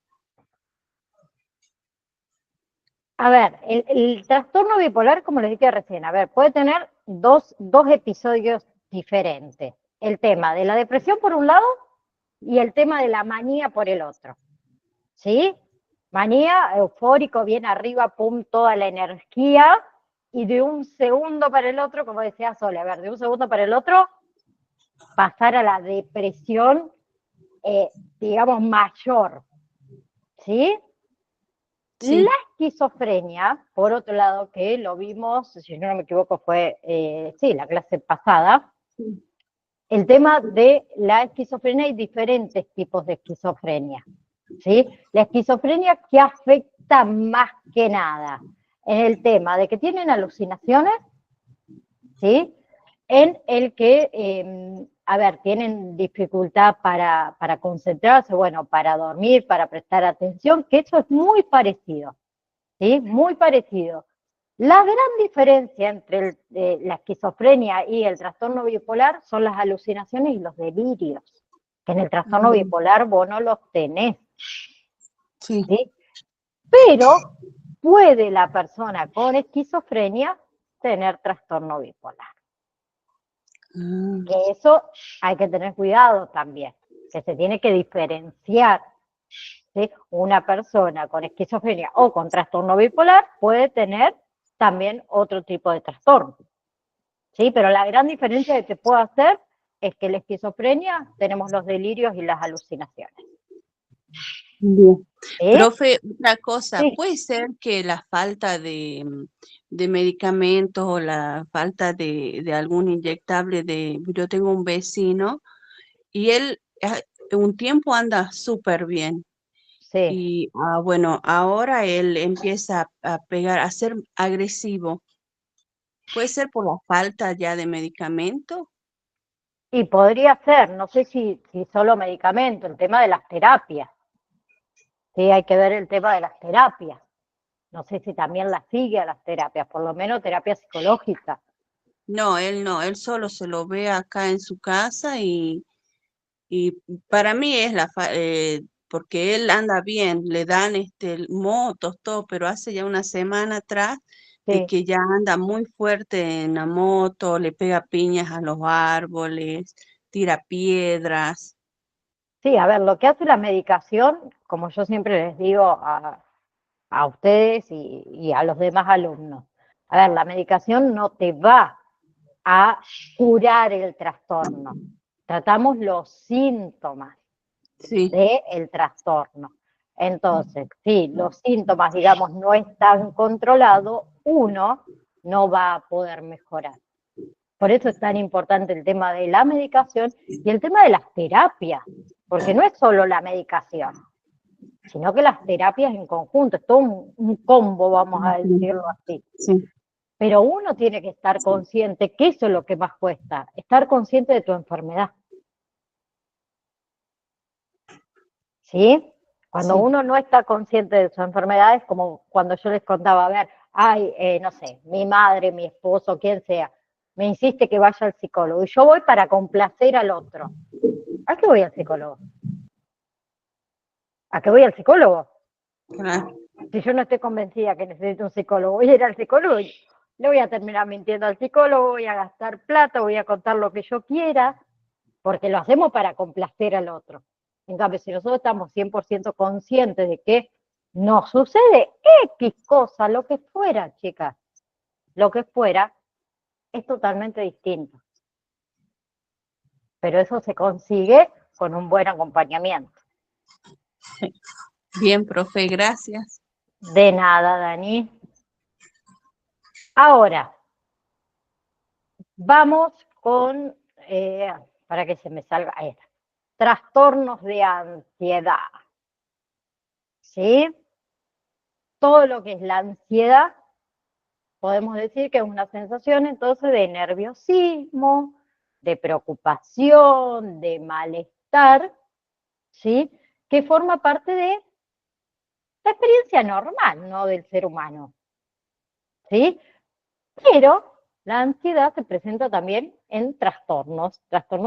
A ver, el trastorno bipolar, como les dije recién, a ver, puede tener dos episodios diferentes. El tema de la depresión por un lado y el tema de la manía por el otro. ¿Sí? Manía, eufórico, bien arriba, pum, toda la energía, y de un segundo para el otro, como decía Sole, a ver, de un segundo para el otro, pasar a la depresión, digamos, mayor. ¿Sí? Sí. La esquizofrenia, por otro lado, que lo vimos, si yo no me equivoco, fue, sí, la clase pasada, Sí. el tema de la esquizofrenia, hay diferentes tipos de esquizofrenia, ¿sí? La esquizofrenia que afecta más que nada en el tema de que tienen alucinaciones, ¿sí? En el que, a ver, tienen dificultad para concentrarse, bueno, para dormir, para prestar atención, que eso es muy parecido, ¿sí? Muy parecido. La gran diferencia entre la esquizofrenia y el trastorno bipolar son las alucinaciones y los delirios, que en el trastorno bipolar vos no los tenés, Sí. ¿sí? Pero puede la persona con esquizofrenia tener trastorno bipolar. Que eso hay que tener cuidado también, que se tiene que diferenciar, ¿sí? Una persona con esquizofrenia o con trastorno bipolar puede tener también otro tipo de trastorno, ¿sí? Pero la gran diferencia que te puedo hacer es que la esquizofrenia tenemos los delirios y las alucinaciones. Bien. ¿Sí? Profe, otra cosa, Sí. ¿puede ser que la falta de medicamentos o la falta de algún inyectable yo tengo un vecino y él un tiempo anda súper bien Sí. y bueno, ahora él empieza a pegar, a ser agresivo? ¿Puede ser por la falta ya de medicamento? Y podría ser, no sé si solo medicamento, el tema de las terapias. Sí, hay que ver el tema de las terapias. No sé si también las sigue a las terapias, por lo menos terapia psicológica. No, él solo se lo ve acá en su casa y para mí es porque él anda bien, le dan motos, todo, pero hace ya una semana atrás de Sí, que ya anda muy fuerte en la moto, le pega piñas a los árboles, tira piedras. sí, a ver, lo que hace la medicación, como yo siempre les digo a ustedes y a los demás alumnos, a ver, la medicación no te va a curar el trastorno. Tratamos los síntomas Sí, del trastorno. Entonces, si los síntomas, digamos, no están controlados, uno no va a poder mejorar. Por eso es tan importante el tema de la medicación y el tema de las terapias, porque no es solo la medicación, sino que las terapias en conjunto, es todo un combo, vamos a decirlo así. sí, Pero uno tiene que estar consciente, que eso es lo que más cuesta, estar consciente de tu enfermedad. ¿Sí? Cuando sí. uno no está consciente de su enfermedad, es como cuando yo les contaba, a ver, ay, no sé, mi madre, mi esposo, quien sea, me insiste que vaya al psicólogo y yo voy para complacer al otro. ¿A qué voy al psicólogo? ¿A qué voy al psicólogo? Claro. Si yo no estoy convencida que necesito un psicólogo, voy a ir al psicólogo y le voy a terminar mintiendo al psicólogo, voy a gastar plata, voy a contar lo que yo quiera, porque lo hacemos para complacer al otro. En cambio, si nosotros estamos 100% conscientes de que nos sucede X cosa, lo que fuera, chicas, lo que fuera, es totalmente distinto. Pero eso se consigue con un buen acompañamiento. Bien, profe, gracias. De nada, Dani. Ahora, vamos con, para que se me salga, ahí está, trastornos de ansiedad. ¿Sí? Todo lo que es la ansiedad, podemos decir que es una sensación entonces de nerviosismo, de preocupación, de malestar, ¿sí? Que forma parte de la experiencia normal, ¿no? Del ser humano, ¿sí? Pero la ansiedad se presenta también en trastornos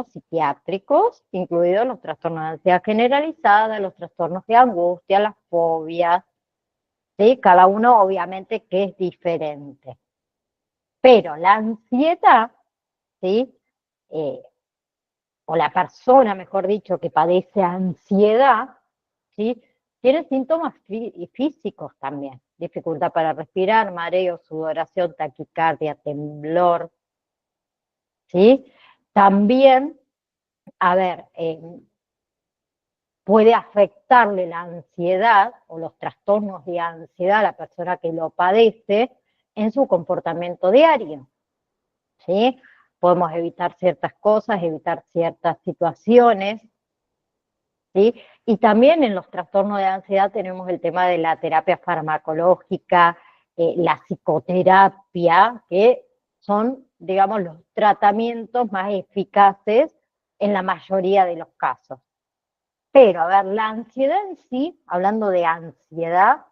psiquiátricos, incluidos los trastornos de ansiedad generalizada, los trastornos de angustia, las fobias, ¿sí? Cada uno obviamente que es diferente. Pero la ansiedad, ¿sí? O la persona, mejor dicho, que padece ansiedad, ¿sí? Tiene síntomas físicos también. Dificultad para respirar, mareo, sudoración, taquicardia, temblor, ¿sí? También, a ver, puede afectarle la ansiedad o los trastornos de ansiedad a la persona que lo padece en su comportamiento diario, ¿sí? Podemos evitar ciertas cosas, evitar ciertas situaciones, ¿sí? Y también en los trastornos de ansiedad tenemos el tema de la terapia farmacológica, la psicoterapia, que son, digamos, los tratamientos más eficaces en la mayoría de los casos. Pero, a ver, la ansiedad en sí, hablando de ansiedad,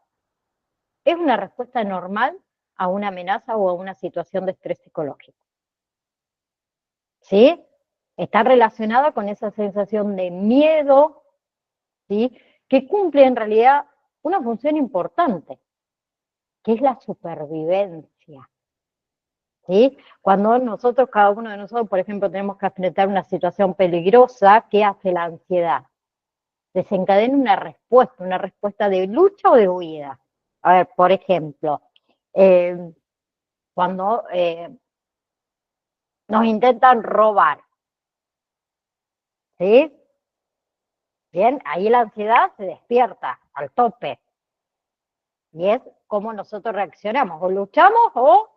es una respuesta normal a una amenaza o a una situación de estrés psicológico. ¿Sí? Está relacionada con esa sensación de miedo, ¿sí? Que cumple en realidad una función importante, que es la supervivencia. ¿Sí? Cuando nosotros, cada uno de nosotros, por ejemplo, tenemos que enfrentar una situación peligrosa, ¿qué hace la ansiedad? Desencadena una respuesta de lucha o de huida. A ver, por ejemplo, cuando nos intentan robar, ¿sí? Bien, ahí la ansiedad se despierta al tope. Y es cómo nosotros reaccionamos, o luchamos o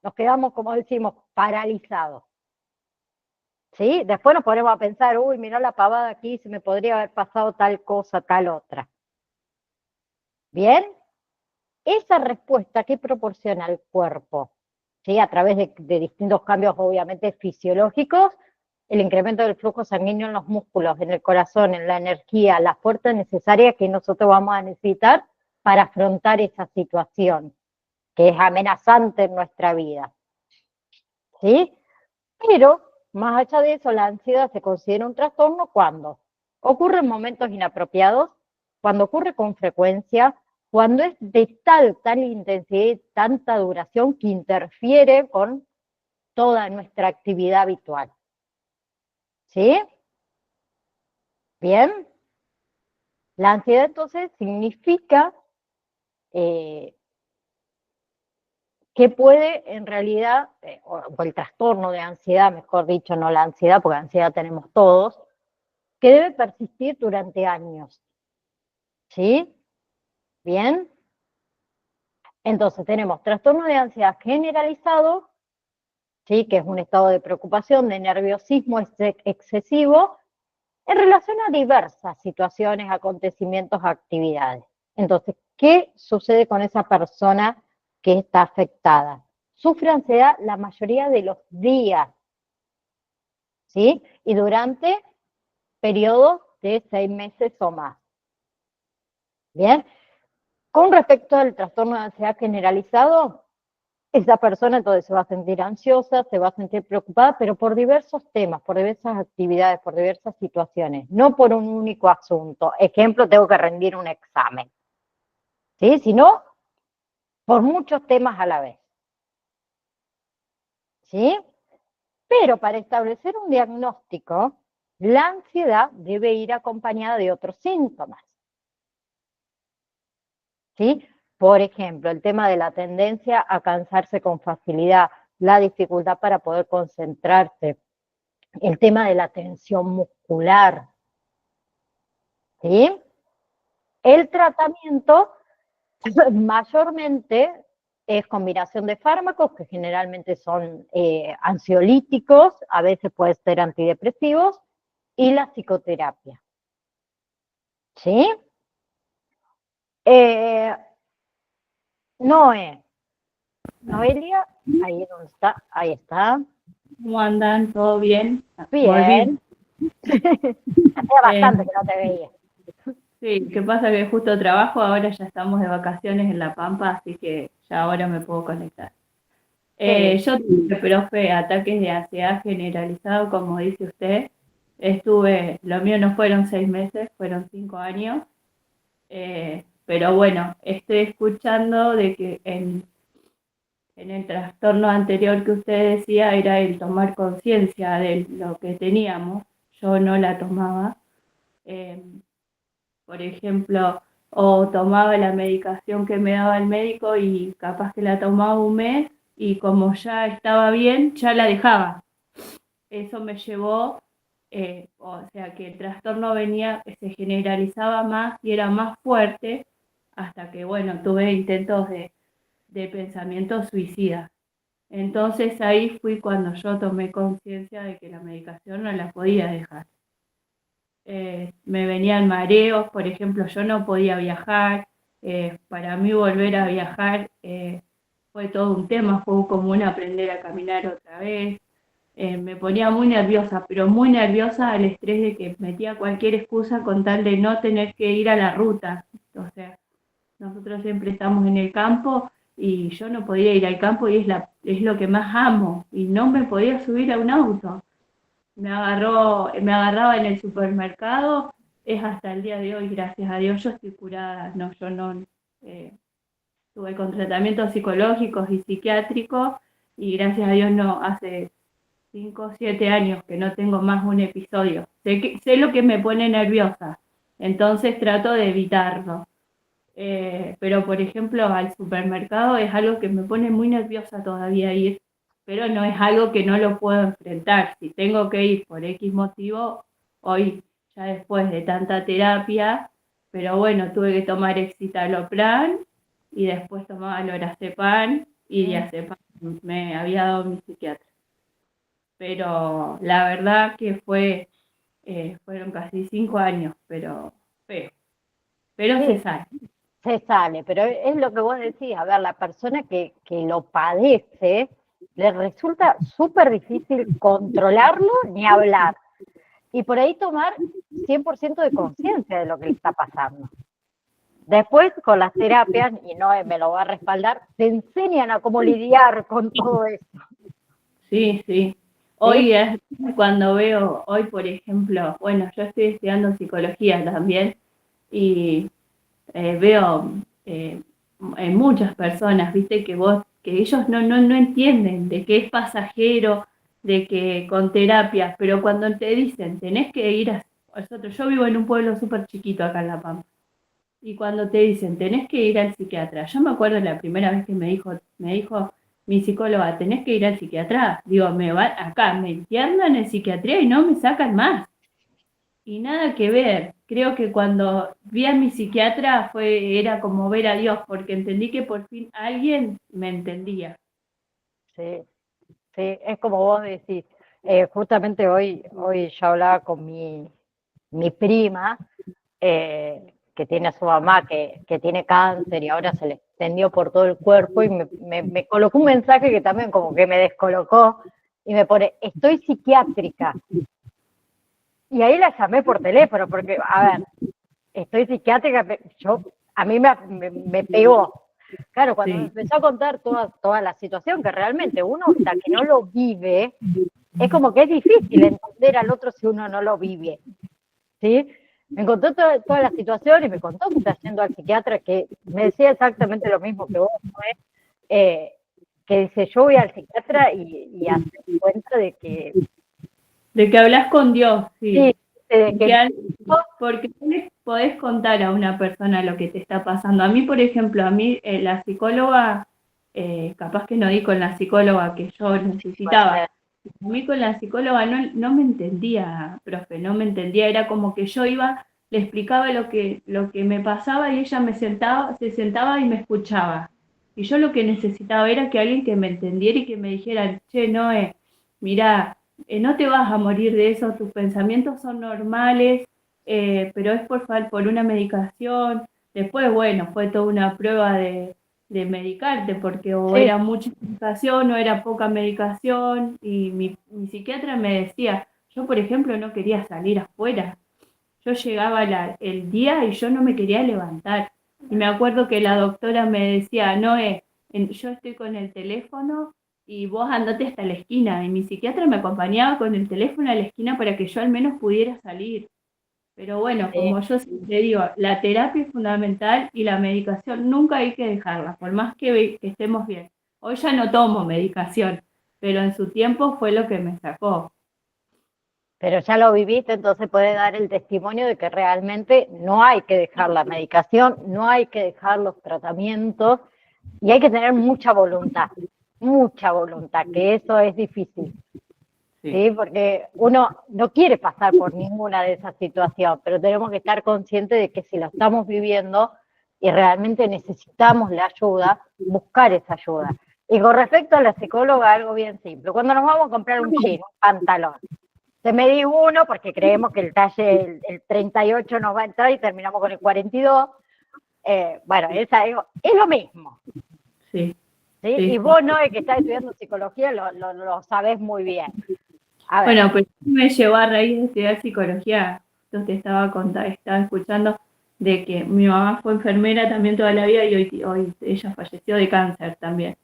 nos quedamos, como decimos, paralizados. ¿Sí? Después nos ponemos a pensar, uy, mirá la pavada aquí, se me podría haber pasado tal cosa, tal otra. ¿Bien? Esa respuesta que proporciona el cuerpo, ¿sí? A través de distintos cambios, obviamente, fisiológicos, el incremento del flujo sanguíneo en los músculos, en el corazón, en la energía, la fuerza necesaria que nosotros vamos a necesitar para afrontar esa situación, que es amenazante en nuestra vida. ¿Sí? Pero, más allá de eso, la ansiedad se considera un trastorno cuando ocurre en momentos inapropiados, cuando ocurre con frecuencia, cuando es de tal intensidad y tanta duración que interfiere con toda nuestra actividad habitual. ¿Sí? Bien. La ansiedad entonces significa que puede en realidad, o el trastorno de ansiedad, mejor dicho, no la ansiedad, porque ansiedad tenemos todos, que debe persistir durante años. ¿Sí? Bien. Entonces tenemos trastorno de ansiedad generalizado, ¿sí? Que es un estado de preocupación, de nerviosismo excesivo, en relación a diversas situaciones, acontecimientos, actividades. Entonces, ¿qué sucede con esa persona que está afectada? Sufre ansiedad la mayoría de los días, ¿sí? Y durante periodos de 6 meses o más. Bien. Con respecto al trastorno de ansiedad generalizado, esa persona entonces se va a sentir ansiosa, se va a sentir preocupada, pero por diversos temas, por diversas actividades, por diversas situaciones, no por un único asunto. Ejemplo, tengo que rendir un examen, ¿sí? Sino por muchos temas a la vez, ¿sí? Pero para establecer un diagnóstico, la ansiedad debe ir acompañada de otros síntomas, ¿sí? Por ejemplo, el tema de la tendencia a cansarse con facilidad, la dificultad para poder concentrarse, el tema de la tensión muscular, ¿sí? El tratamiento mayormente es combinación de fármacos, que generalmente son ansiolíticos, a veces pueden ser antidepresivos, y la psicoterapia, ¿sí? Noelia, ahí es donde está, ahí está. ¿Cómo andan? ¿Todo bien? Bien. Hacía bastante que no te veía. Sí, ¿qué pasa? Que justo trabajo, ahora ya estamos de vacaciones en La Pampa, así que ya ahora me puedo conectar. Yo tuve, profe, ataques de ansiedad generalizado, como dice usted. Lo mío no fueron 6 meses, fueron 5 años. Pero bueno, estoy escuchando de que en el trastorno anterior que usted decía era el tomar conciencia de lo que teníamos. Yo no la tomaba. Eh, por ejemplo, o tomaba la medicación que me daba el médico y capaz que la tomaba un mes y como ya estaba bien, ya la dejaba. Eso me llevó, o sea que el trastorno venía, se generalizaba más y era más fuerte hasta que, bueno, tuve intentos de pensamiento suicida. Entonces ahí fui cuando yo tomé conciencia de que la medicación no la podía dejar. Me venían mareos, por ejemplo, yo no podía viajar. Para mí volver a viajar fue todo un tema, fue como un aprender a caminar otra vez. Me ponía muy nerviosa, pero muy nerviosa al estrés de que metía cualquier excusa con tal de no tener que ir a la ruta. O sea, nosotros siempre estamos en el campo y yo no podía ir al campo y es lo que más amo y no me podía subir a un auto. Me agarraba en el supermercado, es hasta el día de hoy, gracias a Dios, yo estoy curada, no, yo no, estuve con tratamientos psicológicos y psiquiátricos y gracias a Dios no, hace 5 o 7 años que no tengo más un episodio. Sé lo que me pone nerviosa, entonces trato de evitarlo. Pero por ejemplo al supermercado es algo que me pone muy nerviosa todavía ir, pero no es algo que no lo puedo enfrentar. Si tengo que ir por X motivo, hoy ya después de tanta terapia, pero bueno, tuve que tomar Escitalopram y después tomaba Lorazepam y diazepam me había dado mi psiquiatra. Pero la verdad que fueron casi 5 años, pero feo. Pero se Sí, sale. se sale, pero es lo que vos decís, a ver, la persona que lo padece, le resulta súper difícil controlarlo ni hablar. Y por ahí tomar 100% de conciencia de lo que le está pasando. Después, con las terapias, y no me lo va a respaldar, te enseñan a cómo lidiar con todo eso. Sí, sí. ¿Sí? Hoy es cuando veo, hoy por ejemplo, bueno, yo estoy estudiando psicología también y veo en muchas personas, viste, que ellos no entienden de que es pasajero, de que con terapias, pero cuando te dicen, tenés que ir a nosotros, yo vivo en un pueblo súper chiquito acá en La Pampa, y cuando te dicen, tenés que ir al psiquiatra, yo me acuerdo la primera vez que me dijo mi psicóloga, tenés que ir al psiquiatra, digo, me internan en psiquiatría y no me sacan más. Y nada que ver. Creo que cuando vi a mi psiquiatra era como ver a Dios, porque entendí que por fin alguien me entendía. Sí, sí, es como vos decís. Justamente hoy yo hablaba con mi prima, que tiene a su mamá que tiene cáncer y ahora se le extendió por todo el cuerpo y me colocó un mensaje que también como que me descolocó y me pone, estoy psiquiátrica. Y ahí la llamé por teléfono porque, a ver, estoy psiquiátrica, a mí me pegó. Claro, cuando me Sí, empezó a contar toda la situación, que realmente uno hasta que no lo vive, es como que es difícil entender al otro si uno no lo vive, ¿sí? Me contó toda la situación y me contó que está yendo al psiquiatra, que me decía exactamente lo mismo que vos, ¿no? Que dice, yo voy al psiquiatra y hace cuenta de que, de que hablas con Dios, sí. sí, de De que que porque tú le podés contar a una persona lo que te está pasando. A mí, por ejemplo, la psicóloga, capaz que no di con la psicóloga que yo puede necesitaba. ser, A mí con la psicóloga no me entendía, profe, no me entendía. Era como que yo iba, le explicaba lo que me pasaba y ella se sentaba y me escuchaba. Y yo lo que necesitaba era que alguien que me entendiera y que me dijera, che, Noé, mira, no te vas a morir de eso, tus pensamientos son normales, pero es por una medicación. Después, bueno, fue toda una prueba de medicarte, porque o sí, era mucha medicación o era poca medicación, y mi psiquiatra me decía, yo por ejemplo no quería salir afuera, yo llegaba el día y yo no me quería levantar. Y me acuerdo que la doctora me decía, Noé, yo estoy con el teléfono y vos andate hasta la esquina. Y mi psiquiatra me acompañaba con el teléfono a la esquina para que yo al menos pudiera salir. Pero bueno, como yo siempre digo, la terapia es fundamental y la medicación nunca hay que dejarla, por más que estemos bien. Hoy ya no tomo medicación, pero en su tiempo fue lo que me sacó. Pero ya lo viviste, entonces puede dar el testimonio de que realmente no hay que dejar la medicación, no hay que dejar los tratamientos y hay que tener mucha voluntad, que eso es difícil. ¿Sí? Porque uno no quiere pasar por ninguna de esas situaciones, pero tenemos que estar conscientes de que si lo estamos viviendo y realmente necesitamos la ayuda, buscar esa ayuda. Y con respecto a la psicóloga, algo bien simple. Cuando nos vamos a comprar un jean, un pantalón, te medís uno porque creemos que el talle, el 38 nos va a entrar y terminamos con el 42. Bueno, es lo mismo. Sí. ¿Sí? Y vos, no, el que estás estudiando psicología, lo sabés muy bien. Bueno, pues me llevó a raíz de estudiar psicología, entonces estaba escuchando de que mi mamá fue enfermera también toda la vida y hoy ella falleció de cáncer también.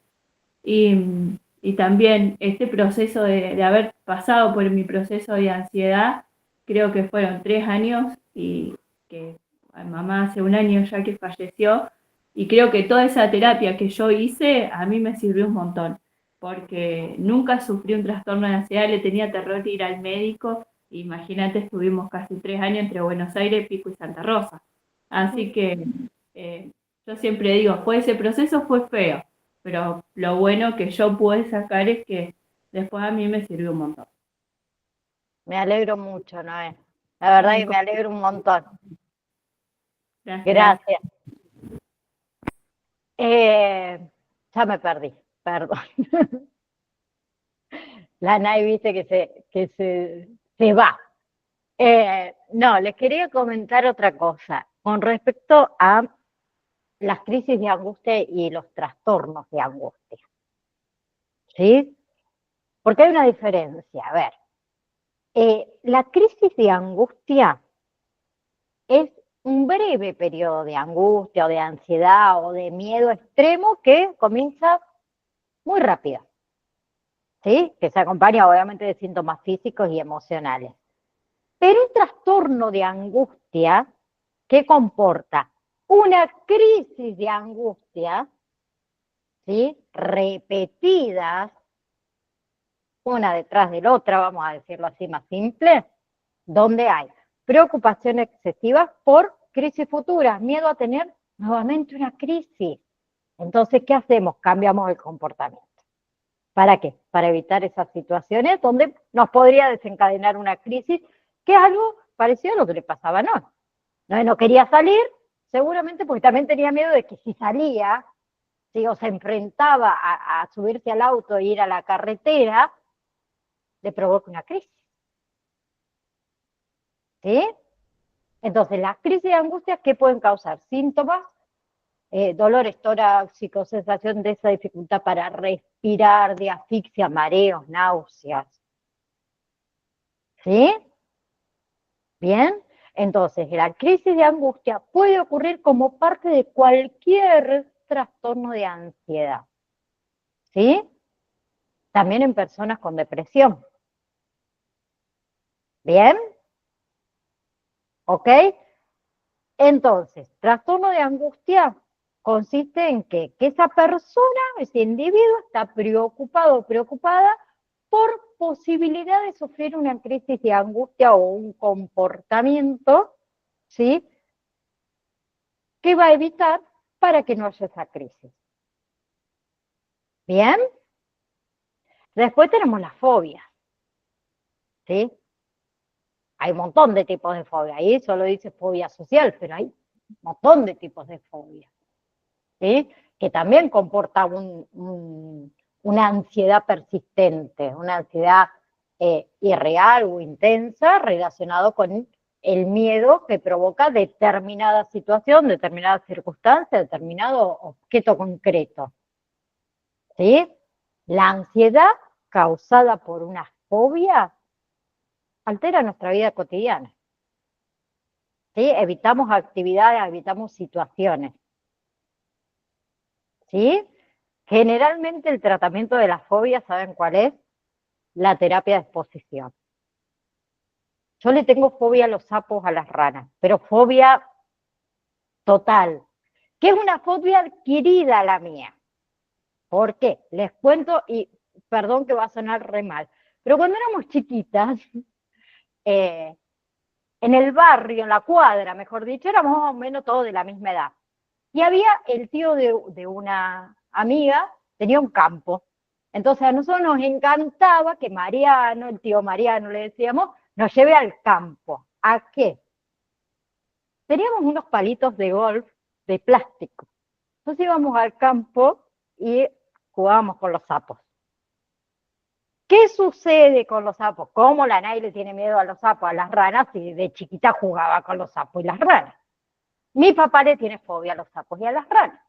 Y también este proceso de haber pasado por mi proceso de ansiedad, creo que fueron 3 años y que mamá hace 1 año ya que falleció, y creo que toda esa terapia que yo hice a mí me sirvió un montón, porque nunca sufrí un trastorno de ansiedad, le tenía terror ir al médico. Imagínate, estuvimos casi 3 años entre Buenos Aires, Pico y Santa Rosa. Así que yo siempre digo, ese proceso fue feo, pero lo bueno que yo pude sacar es que después a mí me sirvió un montón. Me alegro mucho, Noé. La verdad que me alegro un montón. Gracias. Ya me perdí, perdón. La Nay, viste que se va. No, les quería comentar otra cosa. Con respecto a las crisis de angustia y los trastornos de angustia. ¿Sí? Porque hay una diferencia. A ver, la crisis de angustia es un breve periodo de angustia o de ansiedad o de miedo extremo que comienza muy rápido, ¿sí? Que se acompaña obviamente de síntomas físicos y emocionales. Pero un trastorno de angustia que comporta una crisis de angustia, ¿sí? Repetidas, una detrás de la otra, vamos a decirlo así más simple, donde hay preocupación excesiva por crisis futuras, miedo a tener nuevamente una crisis. Entonces, ¿qué hacemos? Cambiamos el comportamiento. ¿Para qué? Para evitar esas situaciones donde nos podría desencadenar una crisis, que es algo parecido a lo que le pasaba a Noé. Noé no quería salir, seguramente porque también tenía miedo de que si salía, si o se enfrentaba a subirse al auto e ir a la carretera, le provoque una crisis. ¿Sí? Entonces, las crisis de angustia, ¿qué pueden causar? Síntomas, dolores torácicos, sensación de esa dificultad para respirar, de asfixia, mareos, náuseas. ¿Sí? Bien, entonces la crisis de angustia puede ocurrir como parte de cualquier trastorno de ansiedad. ¿Sí? También en personas con depresión. ¿Bien? ¿Ok? Entonces, trastorno de angustia consiste en que esa persona, ese individuo, está preocupado o preocupada por posibilidad de sufrir una crisis de angustia o un comportamiento, ¿sí? Que va a evitar para que no haya esa crisis. ¿Bien? Después tenemos las fobias, ¿sí? Hay un montón de tipos de fobia. Ahí solo dice fobia social, pero hay un montón de tipos de fobia, ¿sí? Que también comporta una ansiedad persistente, una ansiedad irreal o intensa relacionado con el miedo que provoca determinada situación, determinada circunstancia, determinado objeto concreto. ¿Sí? La ansiedad causada por una fobia altera nuestra vida cotidiana. ¿Sí? Evitamos actividades, evitamos situaciones. ¿Sí? Generalmente el tratamiento de la fobia, ¿saben cuál es? La terapia de exposición. Yo le tengo fobia a los sapos, a las ranas, pero fobia total, que es una fobia adquirida la mía. ¿Por qué? Les cuento, y perdón que va a sonar re mal, pero cuando éramos chiquitas, en el barrio, en la cuadra, mejor dicho, éramos más o menos todos de la misma edad. Y había el tío de una amiga, tenía un campo. Entonces a nosotros nos encantaba que Mariano, el tío Mariano le decíamos, nos lleve al campo. ¿A qué? Teníamos unos palitos de golf de plástico. Entonces íbamos al campo y jugábamos con los sapos. ¿Qué sucede con los sapos? ¿Cómo la Nay le tiene miedo a los sapos, a las ranas, y de chiquita jugaba con los sapos y las ranas? Mi papá le tiene fobia a los sapos y a las ranas.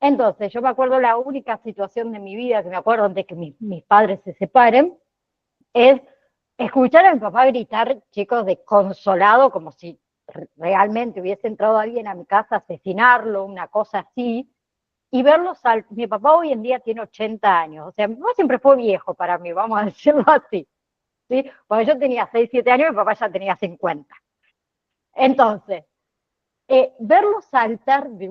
Entonces, yo me acuerdo la única situación de mi vida que me acuerdo antes que mis padres se separen, es escuchar a mi papá gritar, chicos, desconsolado, como si realmente hubiese entrado alguien a mi casa a asesinarlo, una cosa así, y verlo saltar. Mi papá hoy en día tiene 80 años, o sea, mi papá siempre fue viejo para mí, vamos a decirlo así, ¿sí? Cuando yo tenía 6, 7 años, mi papá ya tenía 50. Entonces, verlo saltar de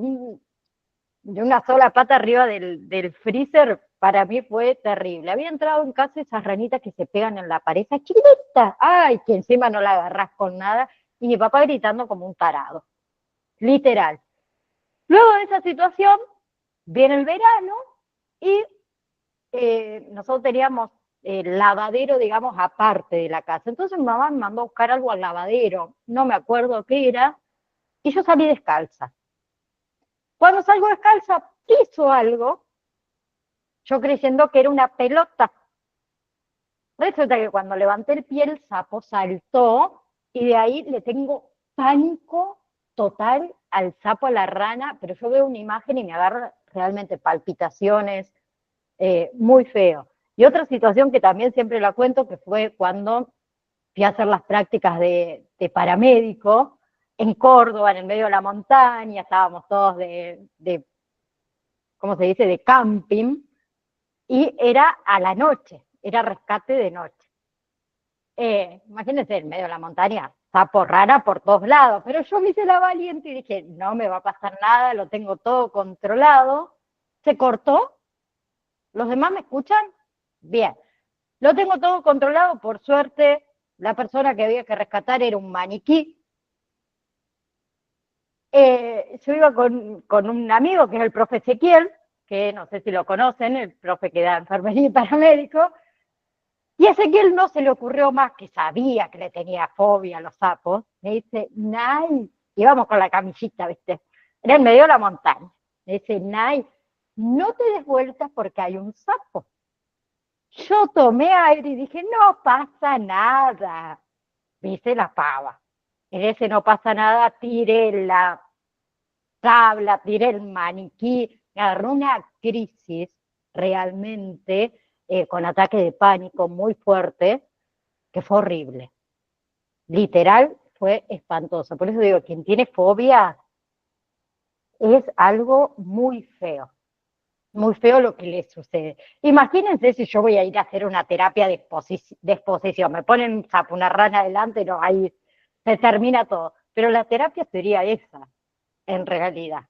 una sola pata arriba del freezer, para mí fue terrible. Había entrado en casa esas ranitas que se pegan en la pared, esas chiquititas, ay, que encima no la agarrás con nada, y mi papá gritando como un tarado, literal. Luego de esa situación, viene el verano y nosotros teníamos el lavadero, digamos, aparte de la casa. Entonces mi mamá me mandó a buscar algo al lavadero, no me acuerdo qué era, y yo salí descalza. Cuando salgo descalza, piso algo, yo creyendo que era una pelota. Resulta que cuando levanté el pie, el sapo saltó, y de ahí le tengo pánico total al sapo, a la rana, pero yo veo una imagen y me agarra realmente palpitaciones, muy feo. Y otra situación que también siempre la cuento, que fue cuando fui a hacer las prácticas de paramédico en Córdoba, en el medio de la montaña, estábamos todos ¿cómo se dice?, de camping, y era a la noche, era rescate de noche. Imagínense, en medio de la montaña, sapo, rana por todos lados, pero yo me hice la valiente y dije, no me va a pasar nada, lo tengo todo controlado. Se cortó. ¿Los demás me escuchan? Bien. Lo tengo todo controlado, por suerte, la persona que había que rescatar era un maniquí. Yo iba con un amigo que es el profe Ezequiel, que no sé si lo conocen, el profe que da enfermería y paramédico, y a Ezequiel no se le ocurrió más, que sabía que le tenía fobia a los sapos. Me dice, Nay, íbamos con la camisita, ¿viste? Era en medio de la montaña. Me dice, Nay, no te des vueltas porque hay un sapo. Yo tomé aire y dije, no pasa nada. ¿Viste? La pava. En ese no pasa nada, tiré la tabla, tiré el maniquí, me agarró una crisis realmente, con ataque de pánico muy fuerte, que fue horrible. Literal, fue espantoso. Por eso digo, quien tiene fobia es algo muy feo. Muy feo lo que le sucede. Imagínense si yo voy a ir a hacer una terapia de exposición. Me ponen un sapo, una rana adelante, no, ahí se termina todo. Pero la terapia sería esa, en realidad.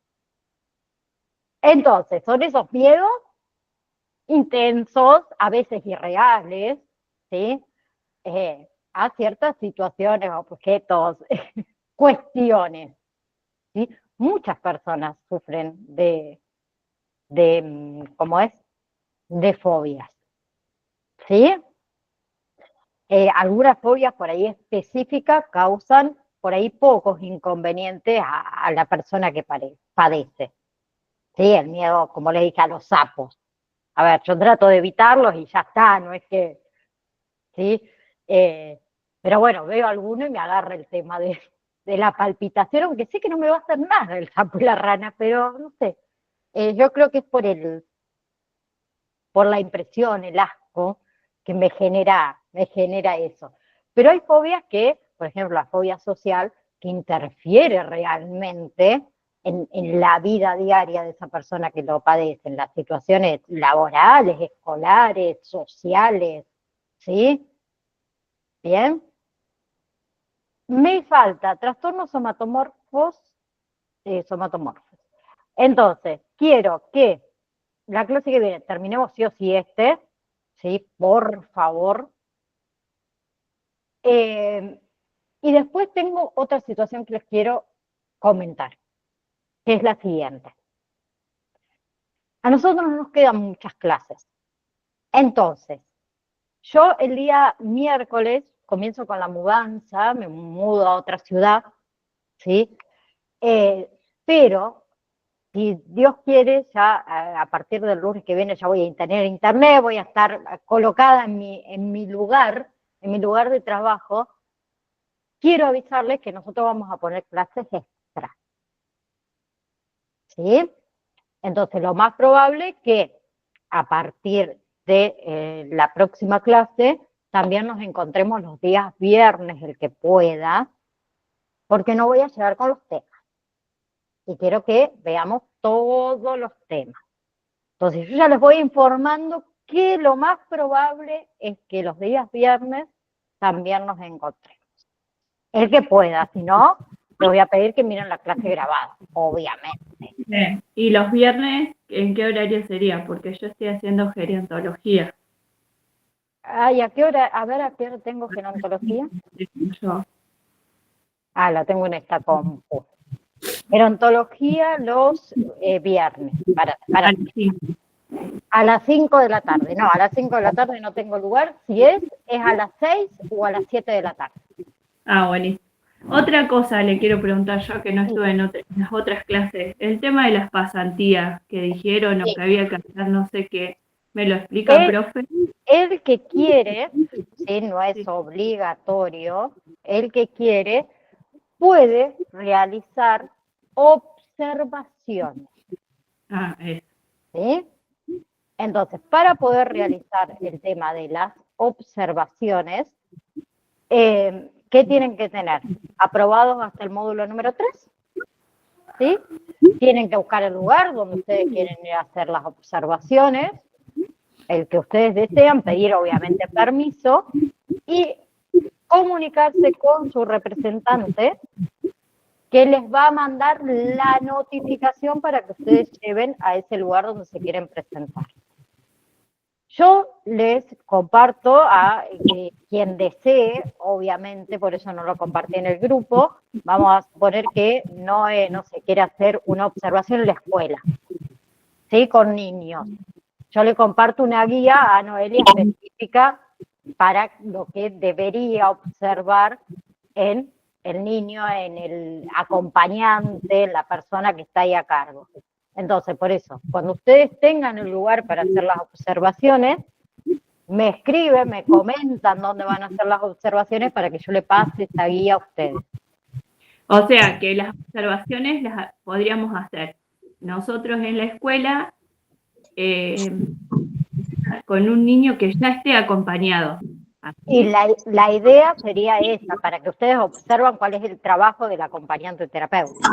Entonces, son esos miedos intensos, a veces irreales, ¿sí? A ciertas situaciones, objetos, cuestiones, ¿sí? Muchas personas sufren ¿cómo es?, de fobias, ¿sí? Algunas fobias por ahí específicas causan por ahí pocos inconvenientes a la persona que padece, ¿sí? El miedo, como le dije, a los sapos. A ver, yo trato de evitarlos y ya está, no es que, ¿sí? Pero bueno, veo alguno y me agarra el tema de la palpitación, aunque sé que no me va a hacer nada el sapo y la rana, pero no sé. Yo creo que es por la impresión, el asco que me genera eso. Pero hay fobias que, por ejemplo, la fobia social, que interfiere realmente en la vida diaria de esa persona que lo padece, en las situaciones laborales, escolares, sociales, ¿sí? Bien. Me falta trastornos somatomorfos. Entonces, quiero que la clase que viene terminemos sí o sí ¿sí? Por favor. Y después tengo otra situación que les quiero comentar, que es la siguiente. A nosotros no nos quedan muchas clases. Entonces, yo el día miércoles comienzo con la mudanza, me mudo a otra ciudad, ¿sí? Pero, si Dios quiere, ya a partir del lunes que viene ya voy a tener internet, voy a estar colocada en mi lugar de trabajo. Quiero avisarles que nosotros vamos a poner clases extra, ¿sí? Entonces, lo más probable es que a partir de la próxima clase también nos encontremos los días viernes, el que pueda, porque no voy a llegar con los temas. Y quiero que veamos todos los temas. Entonces, yo ya les voy informando que lo más probable es que los días viernes también nos encontremos. El que pueda, si no, les voy a pedir que miren la clase grabada, obviamente. Bien. ¿Y los viernes en qué horario sería? Porque yo estoy haciendo gerontología. Ay, ¿a qué hora? A ver, ¿a qué hora tengo gerontología? Yo. La tengo en esta compu. Gerontología los viernes, a las 5 de la tarde. No, a las 5 de la tarde no tengo lugar. Si es a las 6 o a las 7 de la tarde. Buenísimo. Otra cosa le quiero preguntar yo que no estuve en las otras clases. El tema de las pasantías que dijeron o que había que hacer no sé qué. ¿Me lo explica, profe? El que quiere, ¿sí? No es obligatorio, el que quiere puede realizar observaciones. Eso. ¿Sí? Entonces, para poder realizar el tema de las observaciones, ¿qué tienen que tener? Aprobados hasta el módulo número 3, ¿sí? Tienen que buscar el lugar donde ustedes quieren ir a hacer las observaciones, el que ustedes desean, pedir obviamente permiso y comunicarse con su representante que les va a mandar la notificación para que ustedes lleven a ese lugar donde se quieren presentar. Yo les comparto a quien desee, obviamente, por eso no lo compartí en el grupo, vamos a suponer que no se quiere hacer una observación en la escuela, ¿sí? Con niños. Yo le comparto una guía a Noelia específica para lo que debería observar en el niño, en el acompañante, en la persona que está ahí a cargo. Entonces, por eso, cuando ustedes tengan el lugar para hacer las observaciones, me escriben, me comentan dónde van a hacer las observaciones para que yo le pase esa guía a ustedes. O sea, que las observaciones las podríamos hacer nosotros en la escuela con un niño que ya esté acompañado. Y la idea sería esa, para que ustedes observan cuál es el trabajo del acompañante terapeuta.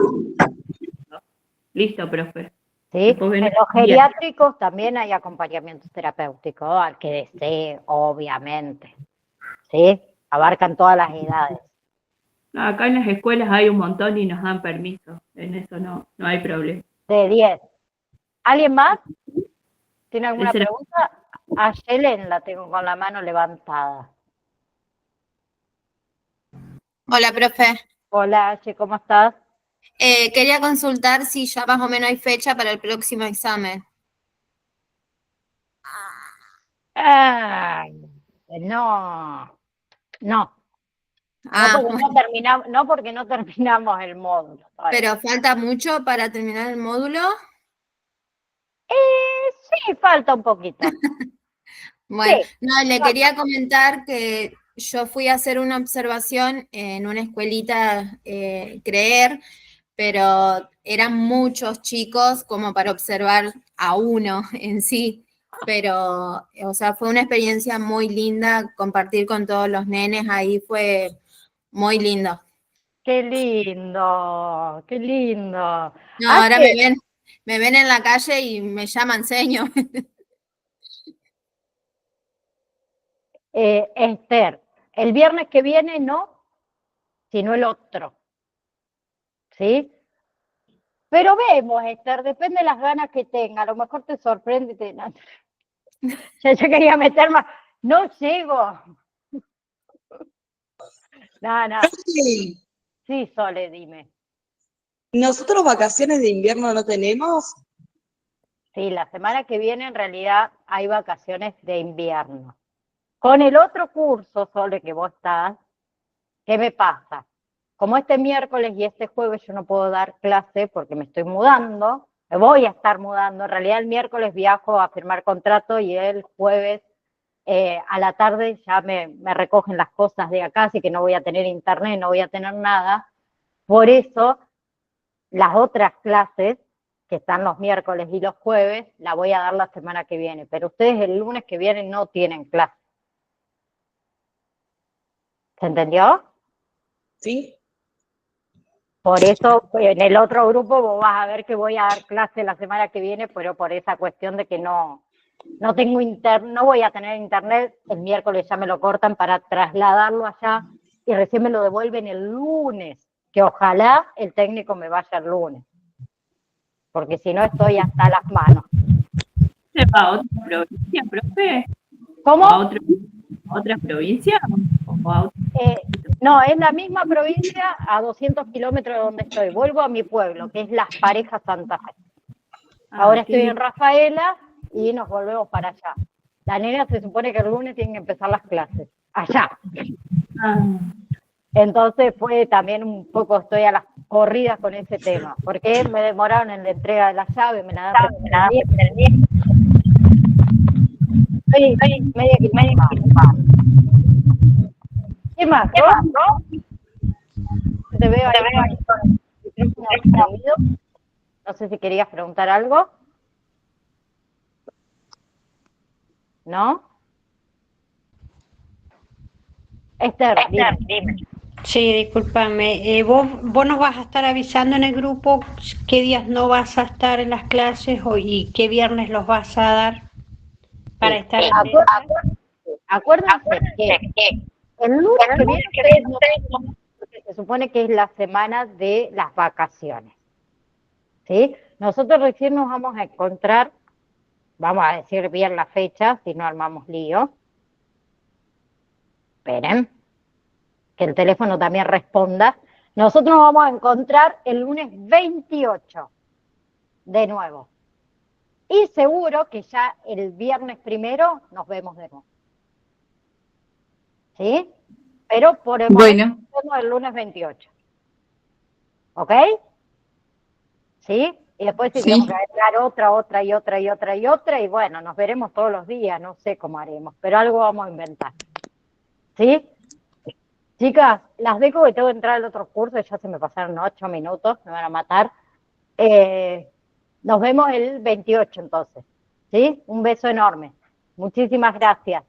Listo, profe. ¿Sí? En los geriátricos también hay acompañamiento terapéutico, al que desee, obviamente. ¿Sí? Abarcan todas las edades. Acá en las escuelas hay un montón y nos dan permiso. En eso no hay problema. De 10. ¿Alguien más? ¿Tiene alguna pregunta? A Yelen la tengo con la mano levantada. Hola, profe. Hola, Che, ¿cómo estás? Quería consultar si ya más o menos hay fecha para el próximo examen. No. No, porque no terminamos el módulo. ¿Pero falta mucho para terminar el módulo? Sí, falta un poquito. Bueno, sí, no, le quería comentar que yo fui a hacer una observación en una escuelita Creer, pero eran muchos chicos como para observar a uno en sí. Pero, o sea, fue una experiencia muy linda compartir con todos los nenes, ahí fue muy lindo. qué lindo, qué lindo. No, ahora me ven en la calle y me llaman seño. Esther, el viernes que viene no, sino el otro, ¿sí? Pero vemos, Esther, depende de las ganas que tenga, a lo mejor te sorprende. Yo quería meter más, no llego. No, Sí. sí, Sole, dime. ¿Nosotros vacaciones de invierno no tenemos? Sí, la semana que viene en realidad hay vacaciones de invierno. Con el otro curso, Sole, que vos estás, ¿qué me pasa? Como este miércoles y este jueves yo no puedo dar clase porque me estoy mudando, me voy a estar mudando. En realidad el miércoles viajo a firmar contrato y el jueves a la tarde ya me recogen las cosas de acá, así que no voy a tener internet, no voy a tener nada. Por eso las otras clases, que están los miércoles y los jueves, la voy a dar la semana que viene. Pero ustedes el lunes que viene no tienen clase. ¿Se entendió? Sí. Por eso, en el otro grupo vos vas a ver que voy a dar clase la semana que viene, pero por esa cuestión de que no tengo no voy a tener internet, el miércoles ya me lo cortan para trasladarlo allá y recién me lo devuelven el lunes, que ojalá el técnico me vaya el lunes, porque si no estoy hasta las manos. ¿Se va a otra provincia, profe? ¿Cómo? ¿O a otra provincia? ¿O a otra... No, es la misma provincia a 200 kilómetros de donde estoy. Vuelvo a mi pueblo, que es Las Parejas, Santa Fe. Ahora estoy en Rafaela y nos volvemos para allá. La nena se supone que el lunes tienen que empezar las clases, allá. Entonces fue también un poco, estoy a las corridas con ese tema, porque me demoraron en la entrega de la llave, me la dan el día. Estoy media equipada. ¿Qué más? ¿No? Te veo ahí con el micrófono prendido. No sé si querías preguntar algo. ¿No? Esther, dime. Sí, discúlpame. ¿Vos nos vas a estar avisando en el grupo qué días no vas a estar en las clases y qué viernes los vas a dar para estar Acuérdense que el lunes que viene ustedes no tienen, porque se supone que es la semana de las vacaciones. ¿Sí? Nosotros recién nos vamos a encontrar, vamos a decir bien la fecha, si no armamos lío. Esperen, que el teléfono también responda. Nosotros nos vamos a encontrar el lunes 28, de nuevo. Y seguro que ya el viernes 1 nos vemos de nuevo. ¿Sí? Pero por el momento vemos el lunes 28. ¿Ok? ¿Sí? Y después si tenemos que agregar otra, y bueno, nos veremos todos los días, no sé cómo haremos, pero algo vamos a inventar. ¿Sí? Chicas, las dejo que tengo que entrar al otro curso, ya se me pasaron 8 minutos, me van a matar. Nos vemos el 28 entonces. ¿Sí? Un beso enorme. Muchísimas gracias.